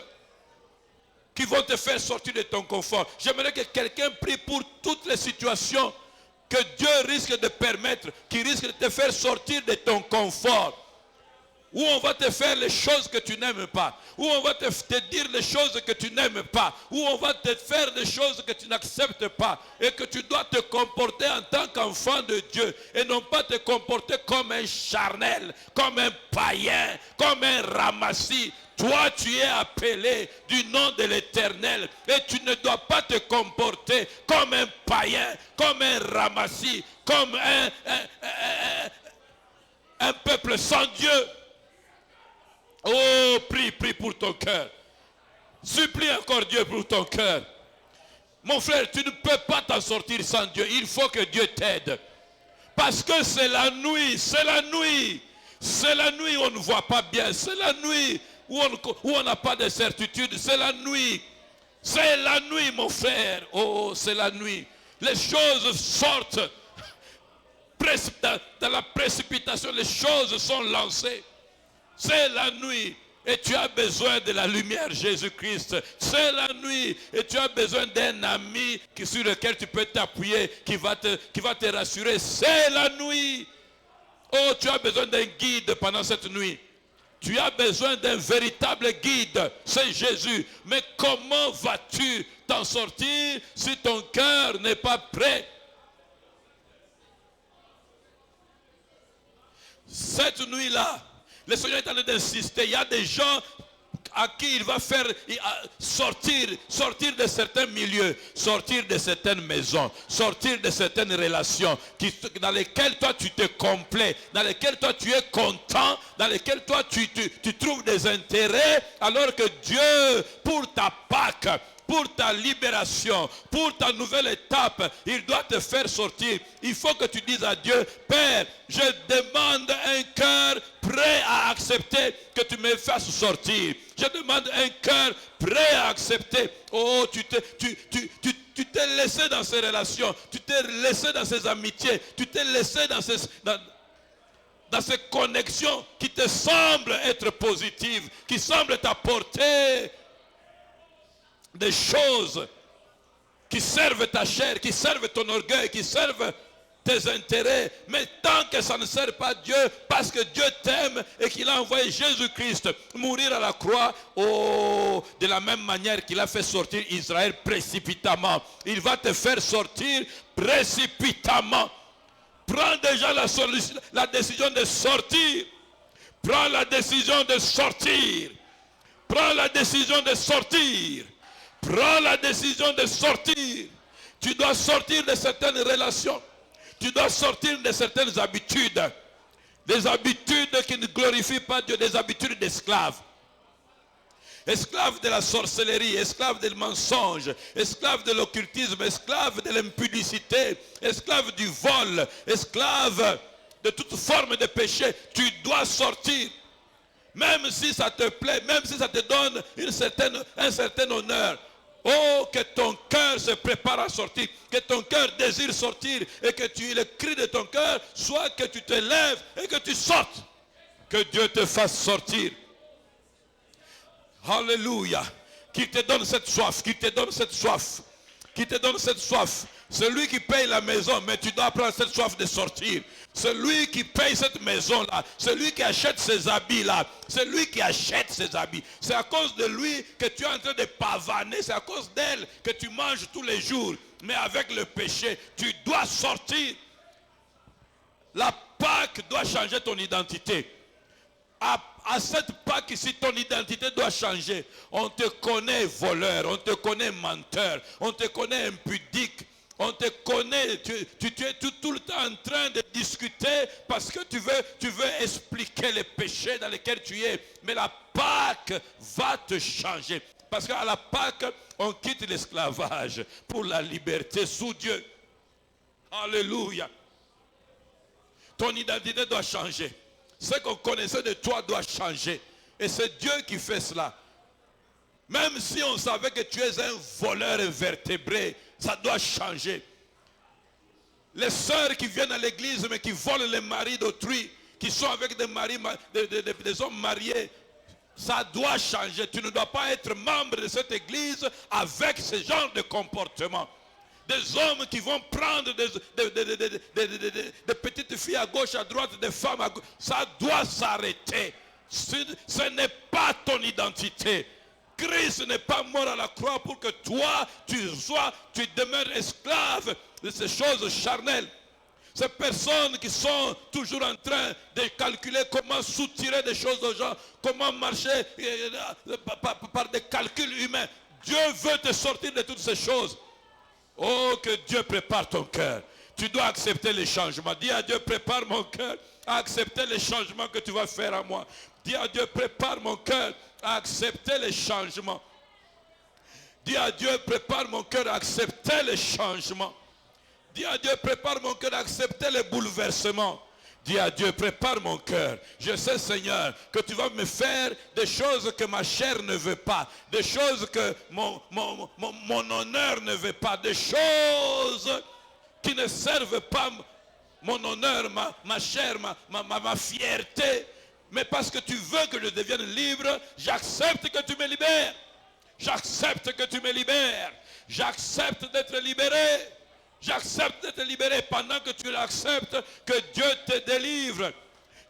qui vont te faire sortir de ton confort. J'aimerais que quelqu'un prie pour toutes les situations que Dieu risque de permettre, qui risquent de te faire sortir de ton confort. Où on va te faire les choses que tu n'aimes pas. Où on va te dire les choses que tu n'aimes pas. Où on va te faire des choses que tu n'acceptes pas. Et que tu dois te comporter en tant qu'enfant de Dieu. Et non pas te comporter comme un charnel, comme un païen, comme un ramassis. Toi, tu es appelé du nom de l'Éternel. Et tu ne dois pas te comporter comme un païen, comme un ramassis, comme un peuple sans Dieu. Oh, prie pour ton cœur. Supplie encore Dieu pour ton cœur. Mon frère, tu ne peux pas t'en sortir sans Dieu. Il faut que Dieu t'aide. Parce que c'est la nuit, c'est la nuit. C'est la nuit où on ne voit pas bien. C'est la nuit où on n'a pas de certitude. C'est la nuit. C'est la nuit, mon frère. Oh, c'est la nuit. Les choses sortent. Dans la précipitation, les choses sont lancées. C'est la nuit et tu as besoin de la lumière Jésus-Christ. C'est la nuit et tu as besoin d'un ami sur lequel tu peux t'appuyer, qui va te rassurer. C'est la nuit. Oh, tu as besoin d'un guide pendant cette nuit. Tu as besoin d'un véritable guide. C'est Jésus. Mais comment vas-tu t'en sortir si ton cœur n'est pas prêt? Cette nuit-là, le Seigneur est en train d'insister. Il y a des gens à qui il va faire sortir de certains milieux, sortir de certaines maisons, sortir de certaines relations dans lesquelles toi tu te complais, dans lesquelles toi tu es content, dans lesquelles toi tu trouves des intérêts, alors que Dieu, pour ta Pâque, pour ta libération, pour ta nouvelle étape, il doit te faire sortir. Il faut que tu dises à Dieu, Père, je demande un cœur prêt à accepter que tu me fasses sortir. Je demande un cœur prêt à accepter. Oh, tu t'es laissé dans ces relations, tu t'es laissé dans ces amitiés, tu t'es laissé dans ces connexions qui te semblent être positives, qui semblent t'apporter des choses qui servent ta chair, qui servent ton orgueil, qui servent tes intérêts. Mais tant que ça ne sert pas Dieu, parce que Dieu t'aime et qu'il a envoyé Jésus-Christ mourir à la croix, oh, de la même manière qu'il a fait sortir Israël précipitamment, il va te faire sortir précipitamment. Prends déjà la décision de sortir. Prends la décision de sortir. Prends la décision de sortir. Prends la décision de sortir. Tu dois sortir de certaines relations. Tu dois sortir de certaines habitudes. Des habitudes qui ne glorifient pas Dieu. Des habitudes d'esclaves. Esclaves de la sorcellerie, esclaves du mensonge, esclaves de l'occultisme, esclaves de l'impudicité, esclaves du vol, esclaves de toute forme de péché. Tu dois sortir. Même si ça te plaît, même si ça te donne un certain honneur. Oh, que ton cœur se prépare à sortir, que ton cœur désire sortir et que le cri de ton cœur soit que tu te lèves et que tu sortes. Que Dieu te fasse sortir. Alléluia. Qu'il te donne cette soif, qu'il te donne cette soif, qu'il te donne cette soif. Celui qui paye la maison, mais tu dois prendre cette soif de sortir. Celui qui paye cette maison-là, celui qui achète ces habits-là, celui qui achète ces habits, c'est à cause de lui que tu es en train de pavaner, c'est à cause d'elle que tu manges tous les jours. Mais avec le péché, tu dois sortir. La Pâque doit changer ton identité. À cette Pâque ici, ton identité doit changer. On te connaît voleur, on te connaît menteur, on te connaît impudique. On te connaît, tu es tout le temps en train de discuter parce que tu veux expliquer les péchés dans lesquels tu es. Mais la Pâque va te changer. Parce qu'à la Pâque, on quitte l'esclavage pour la liberté sous Dieu. Alléluia. Ton identité doit changer. Ce qu'on connaissait de toi doit changer. Et c'est Dieu qui fait cela. Même si on savait que tu es un voleur invertébré, ça doit changer. Les sœurs qui viennent à l'église mais qui volent les maris d'autrui, qui sont avec des maris, des hommes mariés, ça doit changer. Tu ne dois pas être membre de cette église avec ce genre de comportement. Des hommes qui vont prendre des petites filles à gauche, à droite, des femmes à gauche. Ça doit s'arrêter. Ce n'est pas ton identité. Christ n'est pas mort à la croix pour que toi, tu demeures esclave de ces choses charnelles. Ces personnes qui sont toujours en train de calculer comment soutirer des choses aux gens, comment marcher par des calculs humains. Dieu veut te sortir de toutes ces choses. Oh, que Dieu prépare ton cœur. Tu dois accepter les changements. Dis à Dieu, prépare mon cœur à accepter les changements que tu vas faire à moi. Dis à Dieu, prépare mon cœur à accepter les changements. Dis à Dieu, prépare mon cœur à accepter les changements. Dis à Dieu, prépare mon cœur à accepter les bouleversements. Dis à Dieu, prépare mon cœur. Je sais, Seigneur, que tu vas me faire des choses que ma chair ne veut pas. Des choses que mon honneur ne veut pas. Des choses qui ne servent pas mon honneur, ma chair, ma fierté. Mais parce que tu veux que je devienne libre, j'accepte que tu me libères. J'accepte que tu me libères. J'accepte d'être libéré. J'accepte d'être libéré pendant que tu l'acceptes, que Dieu te délivre.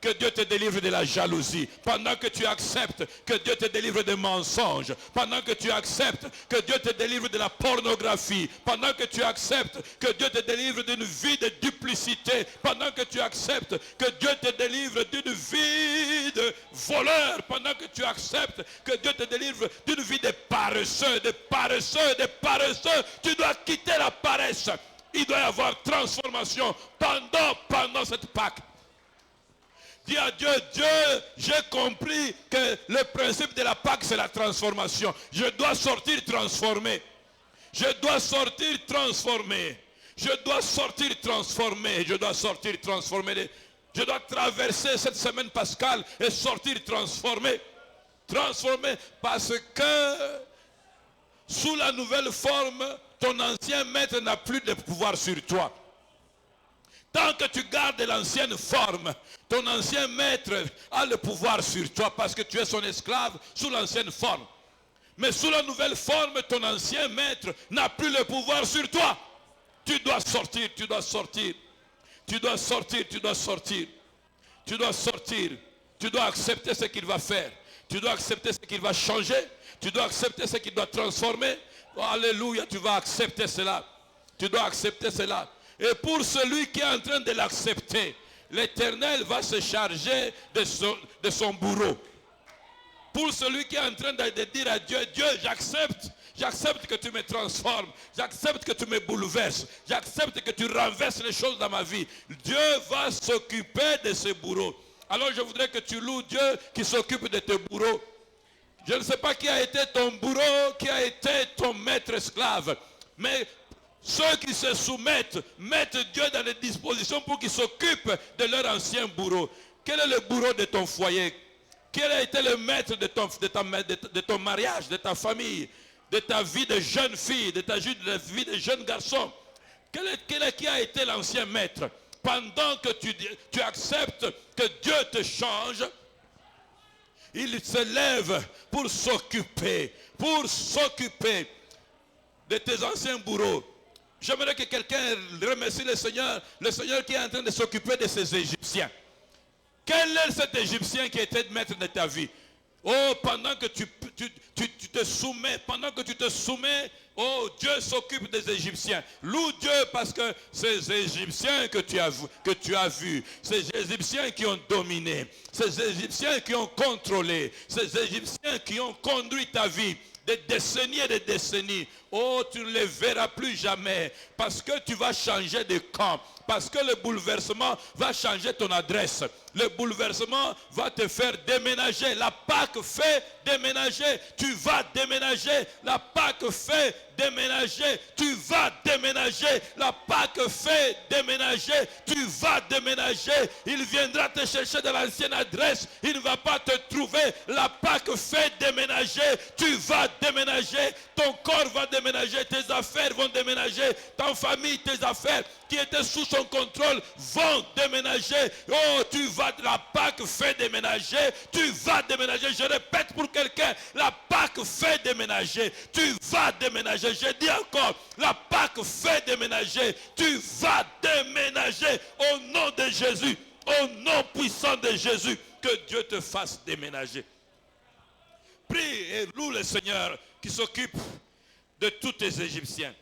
Que Dieu te délivre de la jalousie. Pendant que tu acceptes que Dieu te délivre des mensonges. Pendant que tu acceptes que Dieu te délivre de la pornographie. Pendant que tu acceptes que Dieu te délivre d'une vie de duplicité. Pendant que tu acceptes que Dieu te délivre d'une vie de voleur. Pendant que tu acceptes que Dieu te délivre d'une vie de paresseux, de paresseux, de paresseux. Tu dois quitter la paresse. Il doit y avoir transformation pendant cette Pâque. Dis à Dieu, Dieu, j'ai compris que le principe de la Pâque, c'est la transformation. Je dois sortir transformé. Je dois sortir transformé. Je dois sortir transformé. Je dois sortir transformé. Je dois traverser cette semaine pascale et sortir transformé. Transformé parce que sous la nouvelle forme, ton ancien maître n'a plus de pouvoir sur toi. Tant que tu gardes l'ancienne forme, ton ancien maître a le pouvoir sur toi parce que tu es son esclave sous l'ancienne forme. Mais sous la nouvelle forme, ton ancien maître n'a plus le pouvoir sur toi. Tu dois sortir, tu dois sortir. Tu dois sortir, tu dois sortir. Tu dois sortir. Tu dois accepter ce qu'il va faire. Tu dois accepter ce qu'il va changer. Tu dois accepter ce qu'il doit transformer. Oh, alléluia, tu vas accepter cela. Tu dois accepter cela. Et pour celui qui est en train de l'accepter, l'Éternel va se charger de son bourreau. Pour celui qui est en train de dire à Dieu, Dieu, j'accepte que tu me transformes, j'accepte que tu me bouleverses, j'accepte que tu renverses les choses dans ma vie. Dieu va s'occuper de ce bourreau. Alors je voudrais que tu loues Dieu qui s'occupe de tes bourreaux. Je ne sais pas qui a été ton bourreau, qui a été ton maître esclave, mais ceux qui se soumettent, mettent Dieu dans les dispositions pour qu'il s'occupe de leur ancien bourreau. Quel est le bourreau de ton foyer? Quel a été le maître de ton mariage, de ta famille, de ta vie de jeune fille, de ta vie de jeune garçon? Qui a été l'ancien maître? Pendant que tu acceptes que Dieu te change, il se lève pour s'occuper de tes anciens bourreaux. J'aimerais que quelqu'un remercie le Seigneur qui est en train de s'occuper de ces Égyptiens. Quel est cet Égyptien qui était maître de ta vie? Oh, pendant que tu te soumets, oh, Dieu s'occupe des Égyptiens. Loue Dieu parce que ces Égyptiens que tu as vus, ces Égyptiens qui ont dominé, ces Égyptiens qui ont contrôlé, ces Égyptiens qui ont conduit ta vie, des décennies et des décennies. Oh, tu ne les verras plus jamais parce que tu vas changer de camp. Parce que le bouleversement va changer ton adresse. Le bouleversement va te faire déménager. La Pâque fait déménager. Tu vas déménager. La Pâque fait déménager. Tu vas déménager. La Pâque fait déménager. Tu vas déménager. Il viendra te chercher de l'ancienne adresse. Il ne va pas te trouver. La Pâque fait déménager. Tu vas déménager. Ton corps va déménager. Tes affaires vont déménager. Ta famille, tes affaires qui étaient sous son contrôle vont déménager. Oh, tu vas, la Pâque fait déménager. Tu vas déménager. Je répète pour quelqu'un, la Pâque fait déménager. Tu vas déménager. Je dis encore, la Pâque fait déménager. Tu vas déménager au nom de Jésus. Au nom puissant de Jésus, que Dieu te fasse déménager. Prie et loue le Seigneur qui s'occupe de tous tes Égyptiens.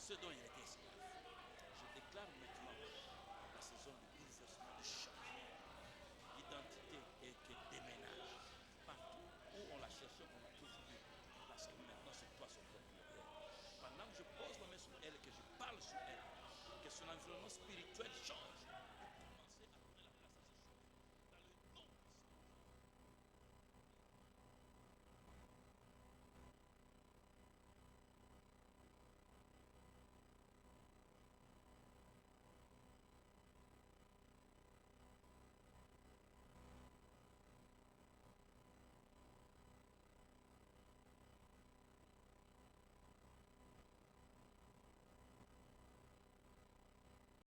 Ce dont il était esclave. Je déclare maintenant